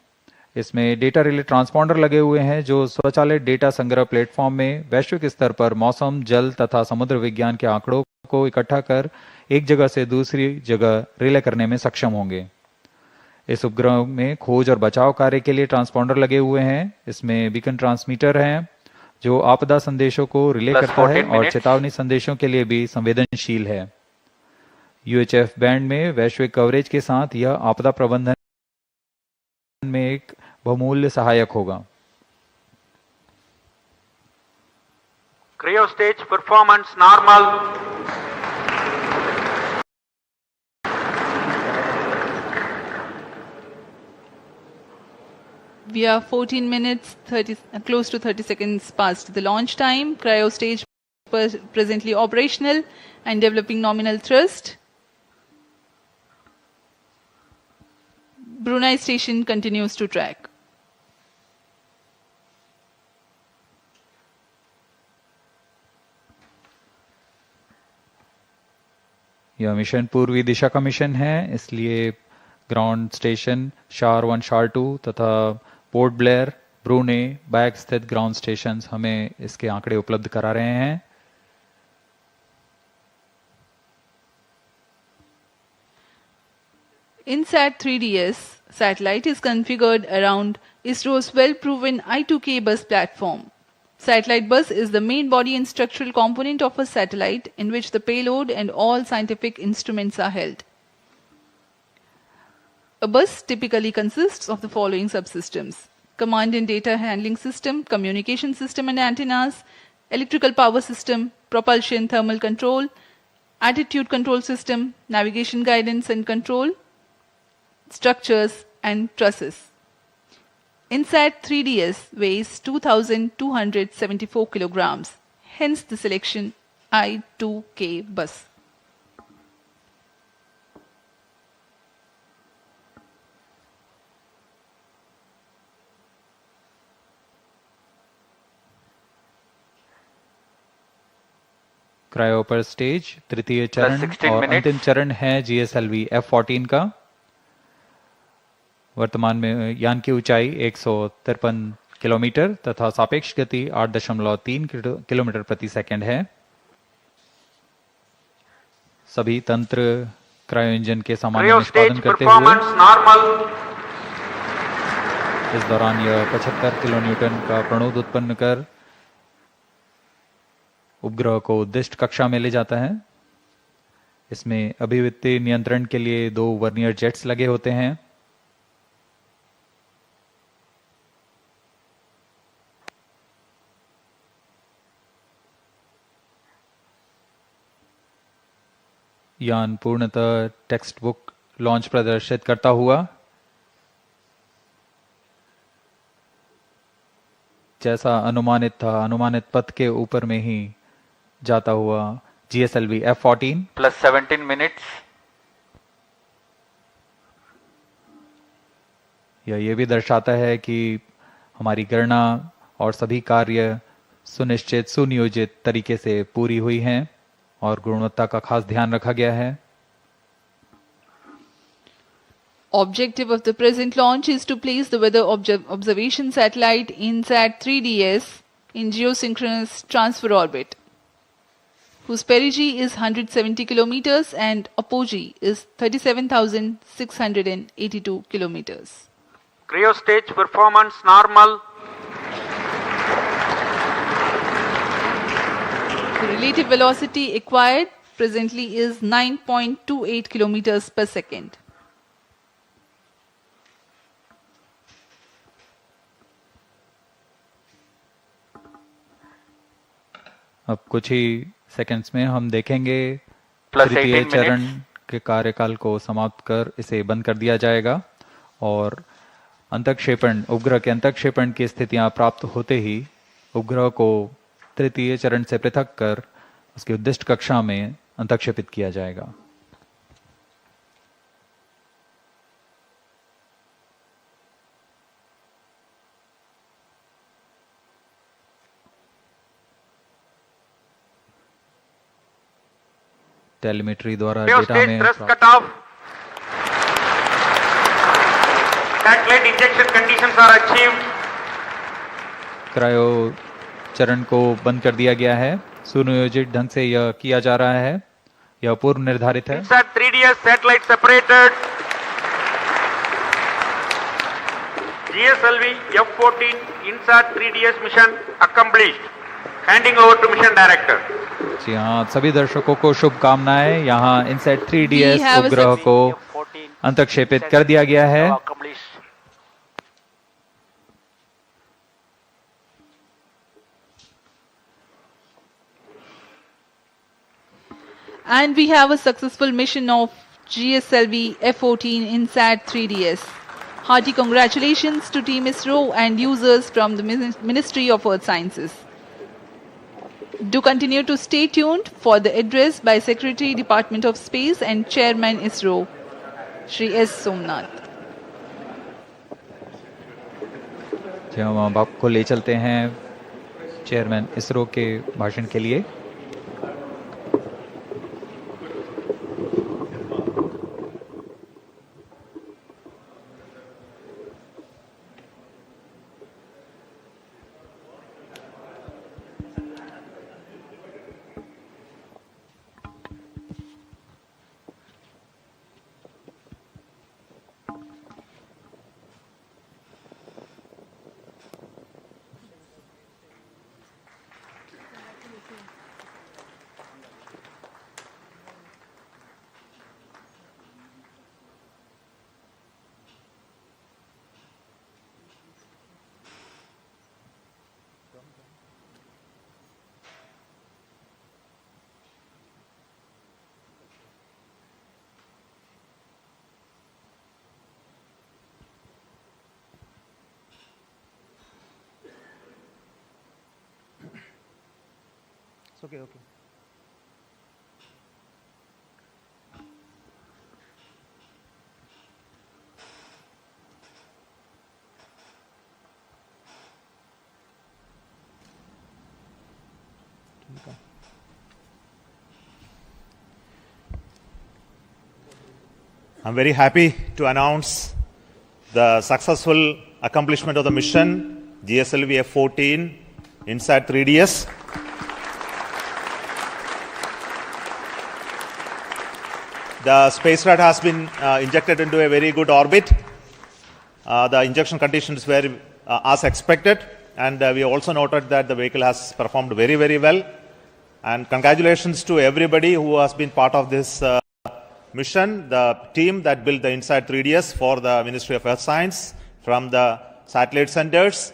इसमें डेटा रिले ट्रांसपॉन्डर लगे हुए हैं जो स्वचालित डेटा संग्रह प्लेटफॉर्म में वैश्विक स्तर पर मौसम, जल तथा समुद्र विज्ञान के आंकड़ों को इकट्ठा कर एक जगह से दूसरी जगह रिले करने में सक्षम होंगे। इस उपग्रह में खोज और बचाव कार्य के लिए ट्रांसपॉन्डर लगे हुए हैं। इसमें बीकन ट्रांसमीटर हैं जो आपदा संदेशों को रिले करता है और चेतावनी संदेशों के लिए भी संवेदनशील है। UHF बैंड में वैश्विक कवरेज के साथ यह आपदा प्रबंधन में एक बहुमूल्य सहायक होगा। Cryo stage performance normal. We are 14 minutes, close to 30 seconds past the launch time. Cryo stage presently operational and developing nominal thrust. Brunei station continues to track. यह मिशन पूर्वी दिशा का मिशन है, इसलिए ग्राउंड स्टेशन शार 1, शार 2 तथा port Blair, ब्रूने, bag स्थित ground stations हमें इसके आंकड़े उपलब्ध करा रहे हैं। INSAT-3DS satellite is configured around ISRO's well-proven I2K bus platform. Satellite bus is the main body and structural component of a satellite in which the payload and all scientific instruments are held. A bus typically consists of the following subsystems: command and data handling system, communication system and antennas, electrical power system, propulsion thermal control, attitude control system, navigation guidance and control, structures and trusses. INSAT-3DS weighs 2,274 kilograms, hence the selection I2K bus. Cryo पर stage तृतीय चरण और अंतिम चरण है GSLV F14 का। वर्तमान में यान की ऊंचाई 153 किलोमीटर तथा सापेक्ष गति 8.3 किलोमीटर प्रति सेकंड है। सभी तंत्र क्रायो इंजन के सामान्य निष्पादन करते हुए इस दौरान यह 75 किलोन्यूटन का प्रणोद उत्पन्न कर उपग्रह को उद्दिष्ट कक्षा में ले जाता है। इसमें अभिवृत्ति नियंत्रण के लिए 2 वर्नियर जेट्स लगे होते हैं। यान पूर्णतः टेक्स्ट बुक लॉन्च प्रदर्शित करता हुआ जैसा अनुमानित था, अनुमानित पथ के ऊपर में ही जाता हुआ GSLV F14 plus 17 minutes. यह ये भी दर्शाता है कि हमारी गणना और सभी कार्य सुनिश्चित सुनियोजित तरीके से पूरी हुई हैं और गुणवत्ता का खास ध्यान रखा गया है। Objective of the present launch is to place the weather observation satellite INSAT-3DS in geosynchronous transfer orbit, whose perigee is 170 kilometers and apogee is 37,682 kilometers. Cryo stage performance normal. The relative velocity acquired presently is 9.28 kilometers per second. अब कुछ ही seconds में हम देखेंगे तृतीय चरण के कार्यकाल को समाप्त कर इसे बंद कर दिया जाएगा और अंतःक्षेपण उपग्रह के अंतःक्षेपण की स्थितियां प्राप्त होते ही उपग्रह को तृतीय चरण से पृथक कर उसकी उद्दिष्ट कक्षा में अंतःक्षेपित किया जाएगा। टेलीमेट्री द्वारा डेटा में Satellite injection conditions are achieved. Cryo चरण को बंद कर दिया गया है। सुनियोजित ढंग से यह किया जा रहा है, यह पूर्व निर्धारित है। INSAT-3DS satellite separated. GSLV F14 INSAT-3DS mission accomplished. Handing over to mission director. जी हाँ, सभी दर्शकों को शुभकामनाएं। यहाँ INSAT-3DS उपग्रह को अंतःक्षेपित कर दिया गया है। And we have a successful mission of GSLV F14 INSAT-3DS. Hearty congratulations to Team ISRO and users from the Ministry of Earth Sciences. Do continue to stay tuned for the address by Secretary, Department of Space and Chairman ISRO, Shri S. Somnath. हम अब आपको ले चलते हैं chairman ISRO के भाषण के लिए. Okay. I'm very happy to announce the successful accomplishment of the mission GSLV F14 INSAT-3DS. The spacecraft has been injected into a very good orbit. The injection conditions were as expected, and we also noted that the vehicle has performed very, very well. And congratulations to everybody who has been part of this mission, the team that built the INSAT-3DS for the Ministry of Earth Science from the satellite centers,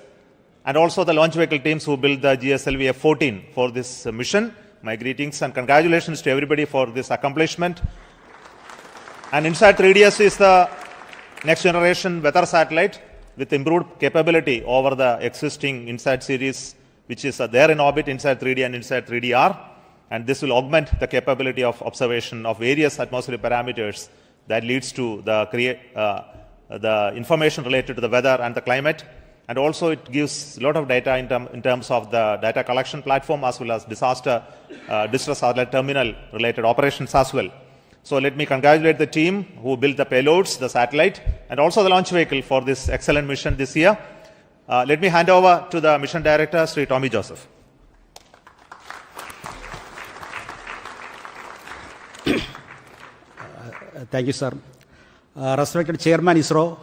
and also the launch vehicle teams who built the GSLV F14 for this mission. My greetings and congratulations to everybody for this accomplishment. And INSAT-3DS is the next generation weather satellite with improved capability over the existing INSAT series, which is there in orbit, INSAT-3D and INSAT-3DR. And this will augment the capability of observation of various atmospheric parameters that leads to the information related to the weather and the climate. And also it gives a lot of data in terms of the data collection platform as well as distress satellite terminal related operations as well. So let me congratulate the team who built the payloads, the satellite, and also the launch vehicle for this excellent mission this year. Let me hand over to the mission director, Sri Tommy Joseph. Thank you, sir. Respected Chairman ISRO,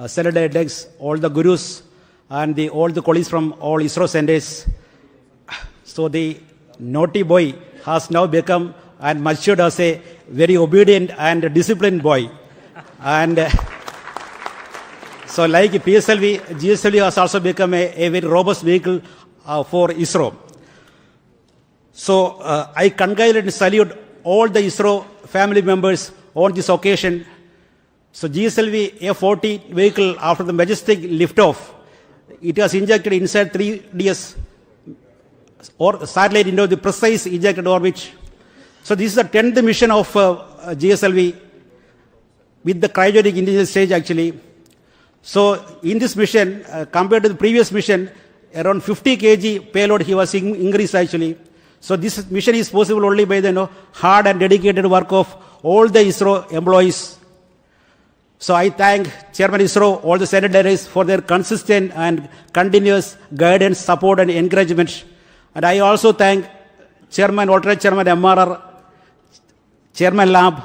Senate Dex, all the gurus, and all the colleagues from all ISRO centers. So the naughty boy has now become and matured as a very obedient and disciplined boy. And so like PSLV, GSLV has also become a very robust vehicle for ISRO. So I congratulate and salute all the ISRO family members on this occasion. So GSLV F14 vehicle, after the majestic liftoff, it has injected INSAT-3DS or satellite into the precise ejected orbit. So this is the 10th mission of GSLV with the cryogenic indigenous stage actually. So in this mission, compared to the previous mission, around 50 kg payload he was increased actually. So this mission is possible only by the hard and dedicated work of all the ISRO employees. So I thank Chairman ISRO, all the secretaries for their consistent and continuous guidance, support and encouragement. And I also thank Chairman, alternate Chairman MRR, Chairman Lab,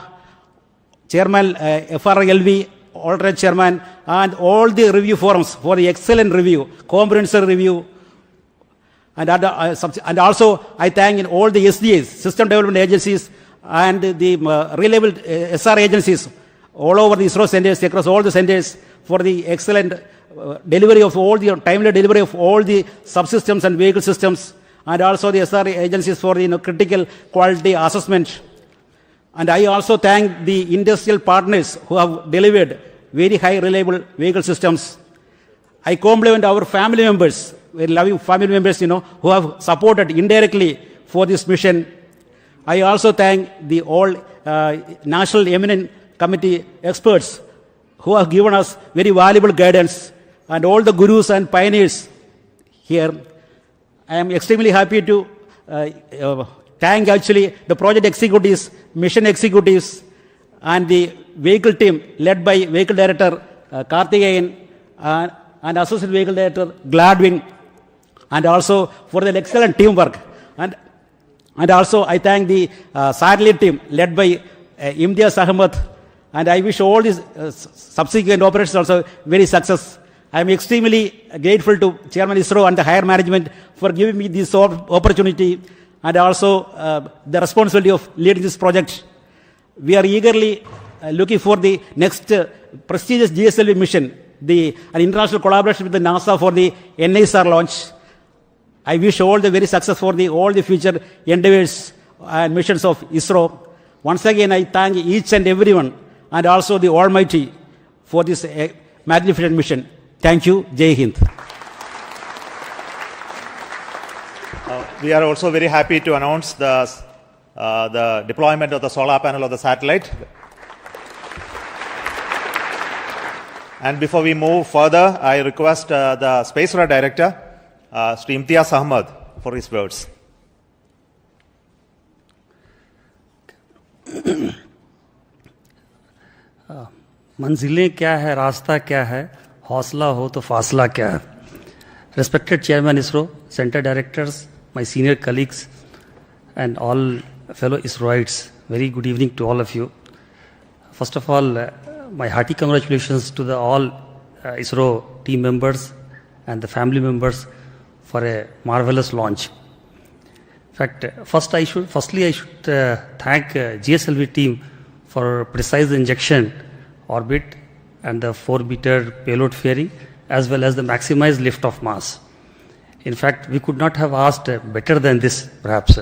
Chairman FRLV, alternate Chairman, and all the review forums for the excellent review, comprehensive review. And also I thank all the SDAs, System Development Agencies, and the reliable SR agencies all over the ISRO centers, across all the centers, for the excellent delivery of all the timely delivery of all the subsystems and vehicle systems, and also the SR agencies for the critical quality assessment. And I also thank the industrial partners who have delivered very high reliable vehicle systems. I compliment our family members, very loving family members, who have supported indirectly for this mission. I also thank the all National Eminent Committee experts who have given us very valuable guidance, and all the gurus and pioneers here. I am extremely happy to thank actually the project executives, mission executives, and the vehicle team led by Vehicle Director Karthikeyan and Associate Vehicle Director Gladwin, and also for their excellent teamwork. And also I thank the satellite team led by Imtiaz Ahmed, and I wish all these subsequent operations also very success. I am extremely grateful to Chairman ISRO and the higher management for giving me this opportunity, and also the responsibility of leading this project. We are eagerly looking for the next prestigious GSLV mission, an international collaboration with the NASA for the NISR launch. I wish all the very success for all the future endeavors and missions of ISRO. Once again, I thank each and everyone, and also the Almighty for this magnificent mission. Thank you. Jai Hind. We are also very happy to announce the deployment of the solar panel of the satellite. And before we move further, I request the Space Radar Director, Sri Imtiaz Ahmed, for his words. मंजिलें क्या है, रास्ता क्या है, हौसला हो तो फासला क्या है. Respected Chairman ISRO, Center Directors, my senior colleagues, and all fellow ISROites, very good evening to all of you. First of all, my hearty congratulations to all ISRO team members and the family members for a marvelous launch. In fact, firstly I should thank GSLV team for precise injection orbit and the 4-meter payload fairing, as well as the maximized lift-off mass. In fact, we could not have asked better than this, perhaps.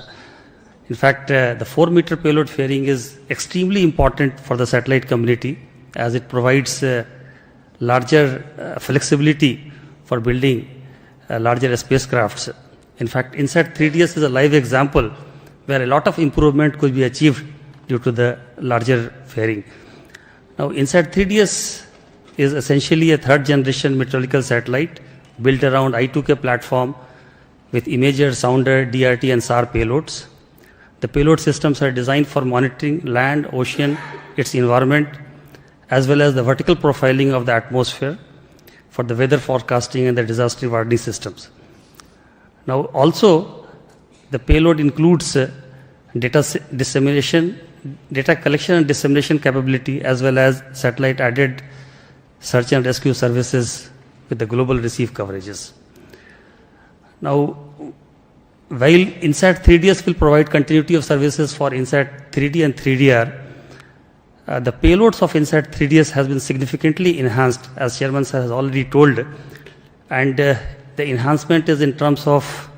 In fact, the 4-meter payload fairing is extremely important for the satellite community, as it provides larger flexibility for building larger spacecrafts. In fact, INSAT-3DS is a live example where a lot of improvement could be achieved due to the larger fairing. Now, INSAT-3DS is essentially a third-generation meteorological satellite built around I2K platform with imager, sounder, DRT, and SAR payloads. The payload systems are designed for monitoring land, ocean, its environment, as well as the vertical profiling of the atmosphere for the weather forecasting and the disaster warning systems. Now, also, the payload includes data collection and dissemination capability, as well as satellite-added search and rescue services with the global receive coverages. Now, while INSAT-3DS will provide continuity of services for INSAT-3D and 3DR, the payloads of INSAT-3DS has been significantly enhanced, as Chairman Sir has already told, and the enhancement is in terms of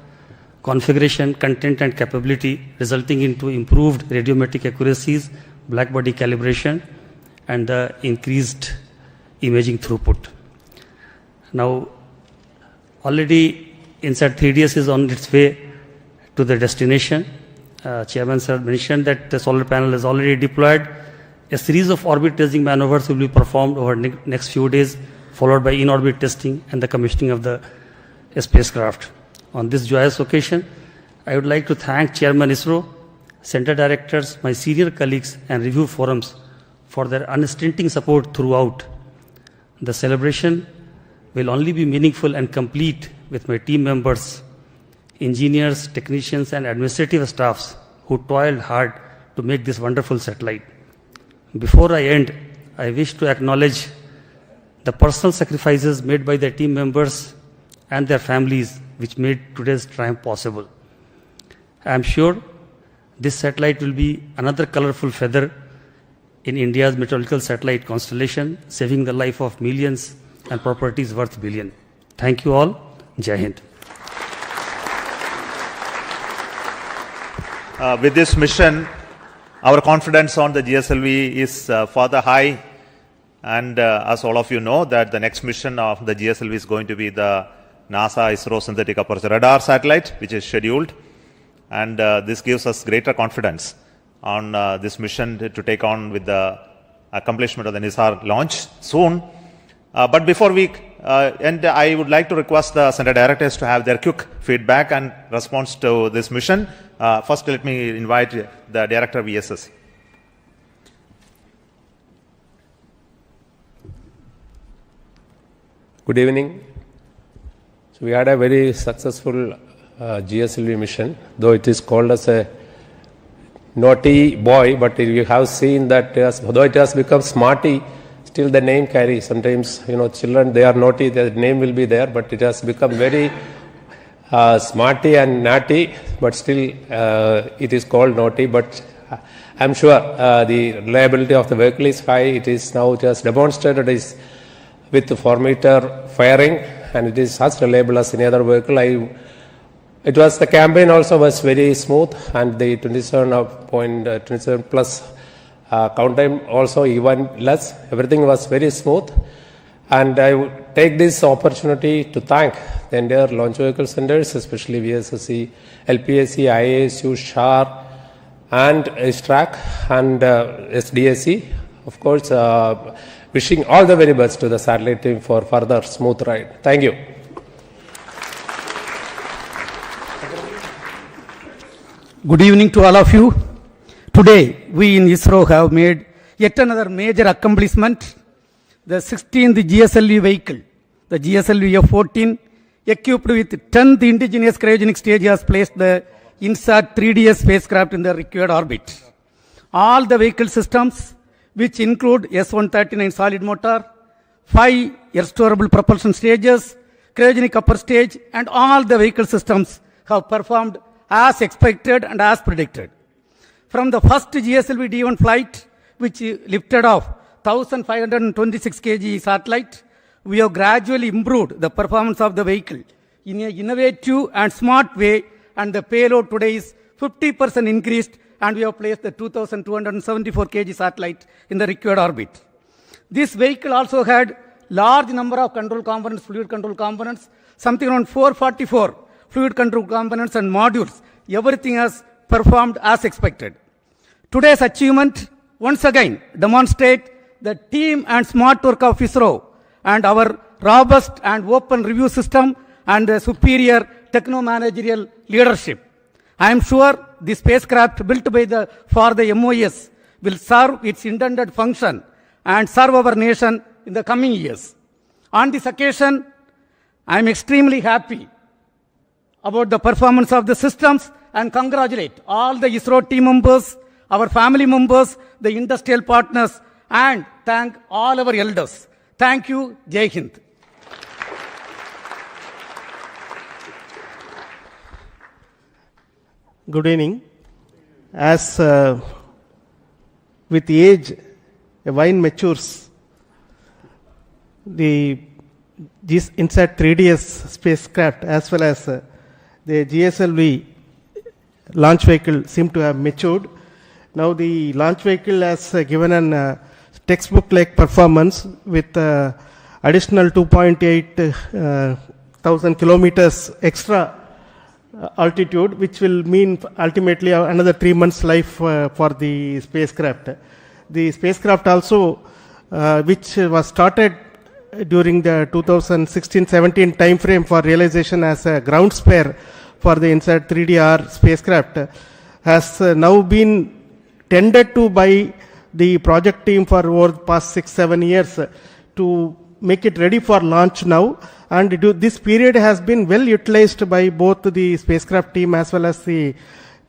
configuration, content, and capability, resulting into improved radiometric accuracies, black body calibration, and the increased imaging throughput. Now, already INSAT-3DS is on its way to the destination. Chairman Sir mentioned that the solar panel is already deployed. A series of orbit testing maneuvers will be performed over the next few days, followed by in-orbit testing and the commissioning of the spacecraft. On this joyous occasion, I would like to thank Chairman ISRO, Center Directors, my senior colleagues, and review forums for their unstinting support throughout. The celebration will only be meaningful and complete with my team members, engineers, technicians, and administrative staffs who toiled hard to make this wonderful satellite. Before I end, I wish to acknowledge the personal sacrifices made by their team members and their families, which made today's triumph possible. I am sure this satellite will be another colorful feather in India's meteorological satellite constellation, saving the life of millions and properties worth billions. Thank you all. Jai Hind. With this mission, our confidence on the GSLV is further high, and as all of you know, that the next mission of the GSLV is going to be the NASA ISRO Synthetic Aperture Radar Satellite, which is scheduled, and this gives us greater confidence on this mission to take on with the accomplishment of the ISRO launch soon. But before we end, I would like to request the Center Directors to have their quick feedback and response to this mission. First, let me invite the Director of VSS. Good evening. So we had a very successful GSLV mission, though it is called as a naughty boy, but you have seen that though it has become smarty, still the name carries. Sometimes, children, they are naughty, the name will be there, but it has become very smarty and naughty, but still it is called naughty. But I'm sure the reliability of the vehicle is high. It is now just demonstrated is with the 4-meter firing, and it is as reliable as any other vehicle. It was the campaign also was very smooth, and the 27 plus count time also even less. Everything was very smooth, and I would take this opportunity to thank the entire launch vehicle centers, especially VSSC, LPSC, IASU, SHAR, and ISTRAC, and SDSC. Of course, wishing all the very best to the satellite team for further smooth ride. Thank you. Good evening to all of you. Today, we in ISRO have made yet another major accomplishment. The 16th GSLV vehicle, the GSLV F14, equipped with 10th indigenous cryogenic stage, has placed the INSAT-3DS spacecraft in the required orbit. All the vehicle systems, which include S-139 solid motor, 5 air-storable propulsion stages, cryogenic upper stage, and all the vehicle systems have performed as expected and as predicted. From the first GSLV D1 flight, which lifted off 1,526 kg satellite, we have gradually improved the performance of the vehicle in an innovative and smart way, and the payload today is 50% increased, and we have placed the 2,274 kg satellite in the required orbit. This vehicle also had large number of control components, fluid control components, something around 444 fluid control components and modules. Everything has performed as expected. Today's achievement once again demonstrate the team and smart work of ISRO and our robust and open review system and the superior techno-managerial leadership. I am sure the spacecraft built for the MOS will serve its intended function and serve our nation in the coming years. On this occasion, I am extremely happy about the performance of the systems and congratulate all the ISRO team members, our family members, the industrial partners, and thank all our elders. Thank you. Jai Hind. Good evening. As with age, a vine matures. The INSAT-3DS spacecraft as well as the GSLV launch vehicle seem to have matured. Now the launch vehicle has given an textbook-like performance with additional 2.8 thousand kilometers extra altitude, which will mean ultimately another 3 months life for the spacecraft. The spacecraft also, which was started during the 2016-17 time frame for realization as a ground spare for the INSAT-3DR spacecraft, has now been tended to by the project team for over the past 6-7 years to make it ready for launch now. And this period has been well utilized by both the spacecraft team as well as the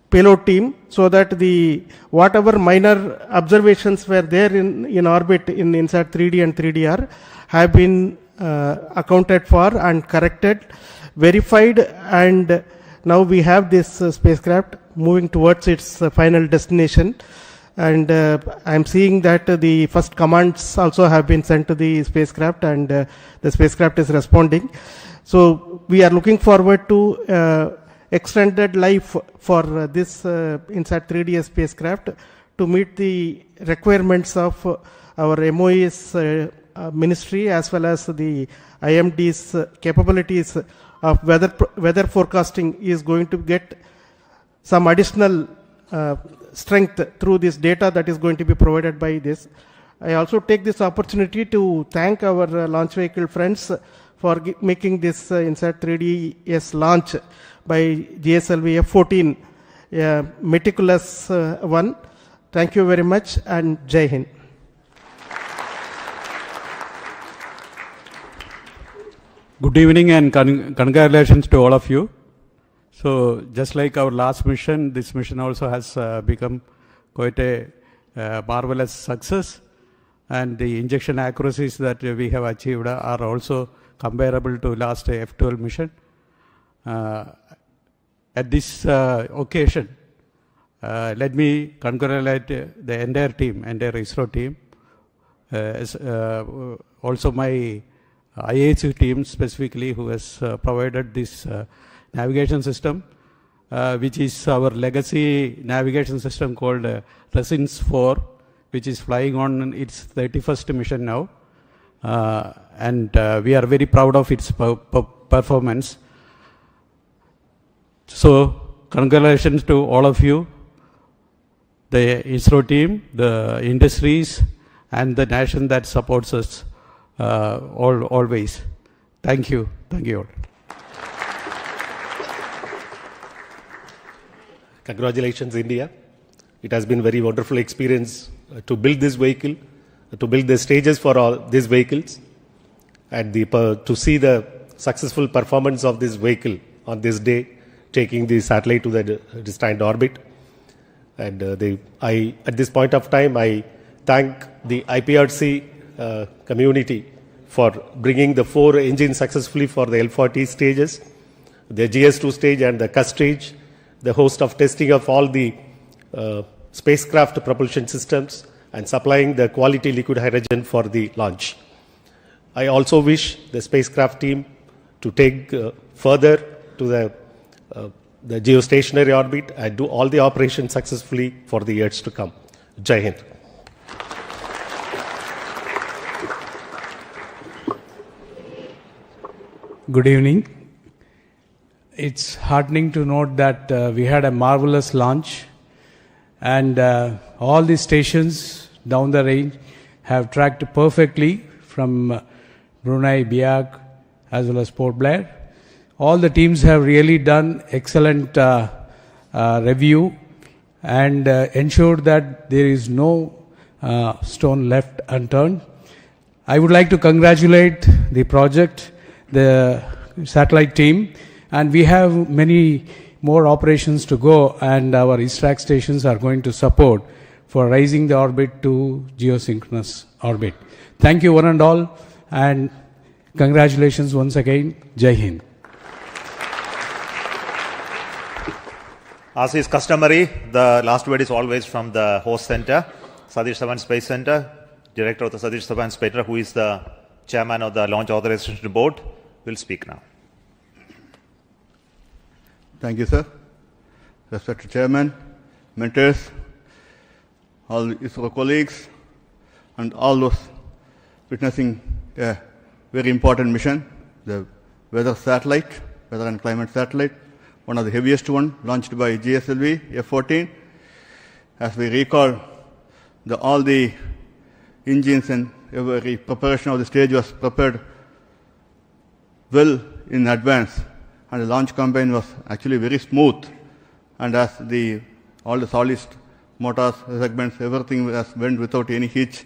payload team, so that the whatever minor observations were there in orbit in INSAT-3D and 3DR have been accounted for and corrected, verified, and now we have this spacecraft moving towards its final destination. And I'm seeing that the first commands also have been sent to the spacecraft, and the spacecraft is responding. So we are looking forward to extended life for this INSAT-3DS spacecraft to meet the requirements of our MOE's ministry as well as the IMD's capabilities of weather forecasting is going to get some additional strength through this data that is going to be provided by this. I also take this opportunity to thank our launch vehicle friends for making this INSAT-3DS launch by GSLV F14 meticulous one. Thank you very much and Jai Hind. Good evening and congratulations to all of you. So just like our last mission, this mission also has become quite a marvelous success, and the injection accuracies that we have achieved are also comparable to last F12 mission. At this occasion, let me congratulate the entire team, entire ISRO team, also my IAC team specifically, who has provided this navigation system, which is our legacy navigation system called Resins 4, which is flying on its 31st mission now. And we are very proud of its performance. So, congratulations to all of you, the ISRO team, the industries, and the nation that supports us always. Thank you. Thank you all. Congratulations, India. It has been a very wonderful experience to build this vehicle, to build the stages for all these vehicles, and to see the successful performance of this vehicle on this day, taking the satellite to the destined orbit. And at this point of time, I thank the IPRC community for bringing the 4 engines successfully for the L40 stages, the GS2 stage and the CUS stage, the host of testing of all the spacecraft propulsion systems, and supplying the quality liquid hydrogen for the launch. I also wish the spacecraft team to take further to the geostationary orbit and do all the operations successfully for the years to come. Jai Hind. Good evening. It's heartening to note that we had a marvelous launch, and all the stations down the range have tracked perfectly from Brunei, Biak, as well as Port Blair. All the teams have really done excellent review and ensured that there is no stone left unturned. I would like to congratulate the project, the satellite team, and we have many more operations to go, and our ISRAC stations are going to support for raising the orbit to geosynchronous orbit. Thank you one and all, and congratulations once again. Jai Hind. As is customary, the last word is always from the host center, Satish Dhawan Space Center. Director of the Satish Dhawan Space Center, who is the chairman of the Launch Authorization Board, will speak now. Thank you, sir. Respected Chairman, mentors, all ISRO colleagues, and all those witnessing a very important mission, the weather satellite, weather and climate satellite, one of the heaviest one, launched by GSLV F14. As we recall, all the engines and every preparation of the stage was prepared well in advance, and the launch campaign was actually very smooth. And as all the solid motors, segments, everything went without any hitch,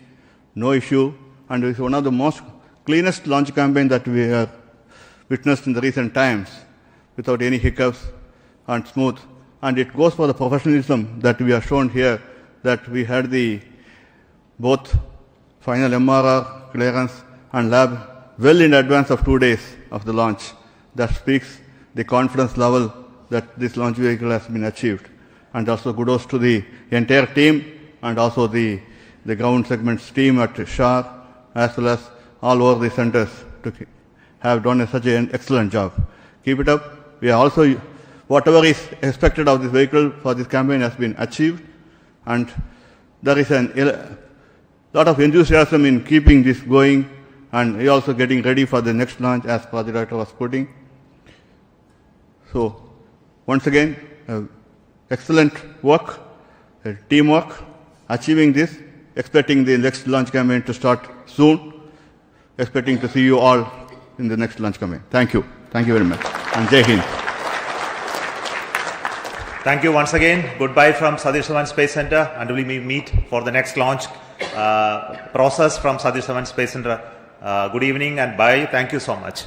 no issue, and it's one of the most cleanest launch campaign that we have witnessed in the recent times, without any hiccups and smooth. And it goes for the professionalism that we have shown here, that we had both final MRR, clearance and lab well in advance of 2 days of the launch. That speaks the confidence level that this launch vehicle has been achieved. And also kudos to the entire team and also the ground segments team at SHAR as well as all over the centers to have done such an excellent job. Keep it up. We are also, whatever is expected of this vehicle for this campaign has been achieved, and there is a lot of enthusiasm in keeping this going, and we are also getting ready for the next launch, as Project Director was putting. So, once again, excellent work, teamwork, achieving this, expecting the next launch campaign to start soon, expecting to see you all in the next launch campaign. Thank you. Thank you very much. And Jai Hind. Thank you once again. Goodbye from Satish Dhawan Space Center, and we meet for the next launch process from Satish Dhawan Space Center. Good evening and bye. Thank you so much.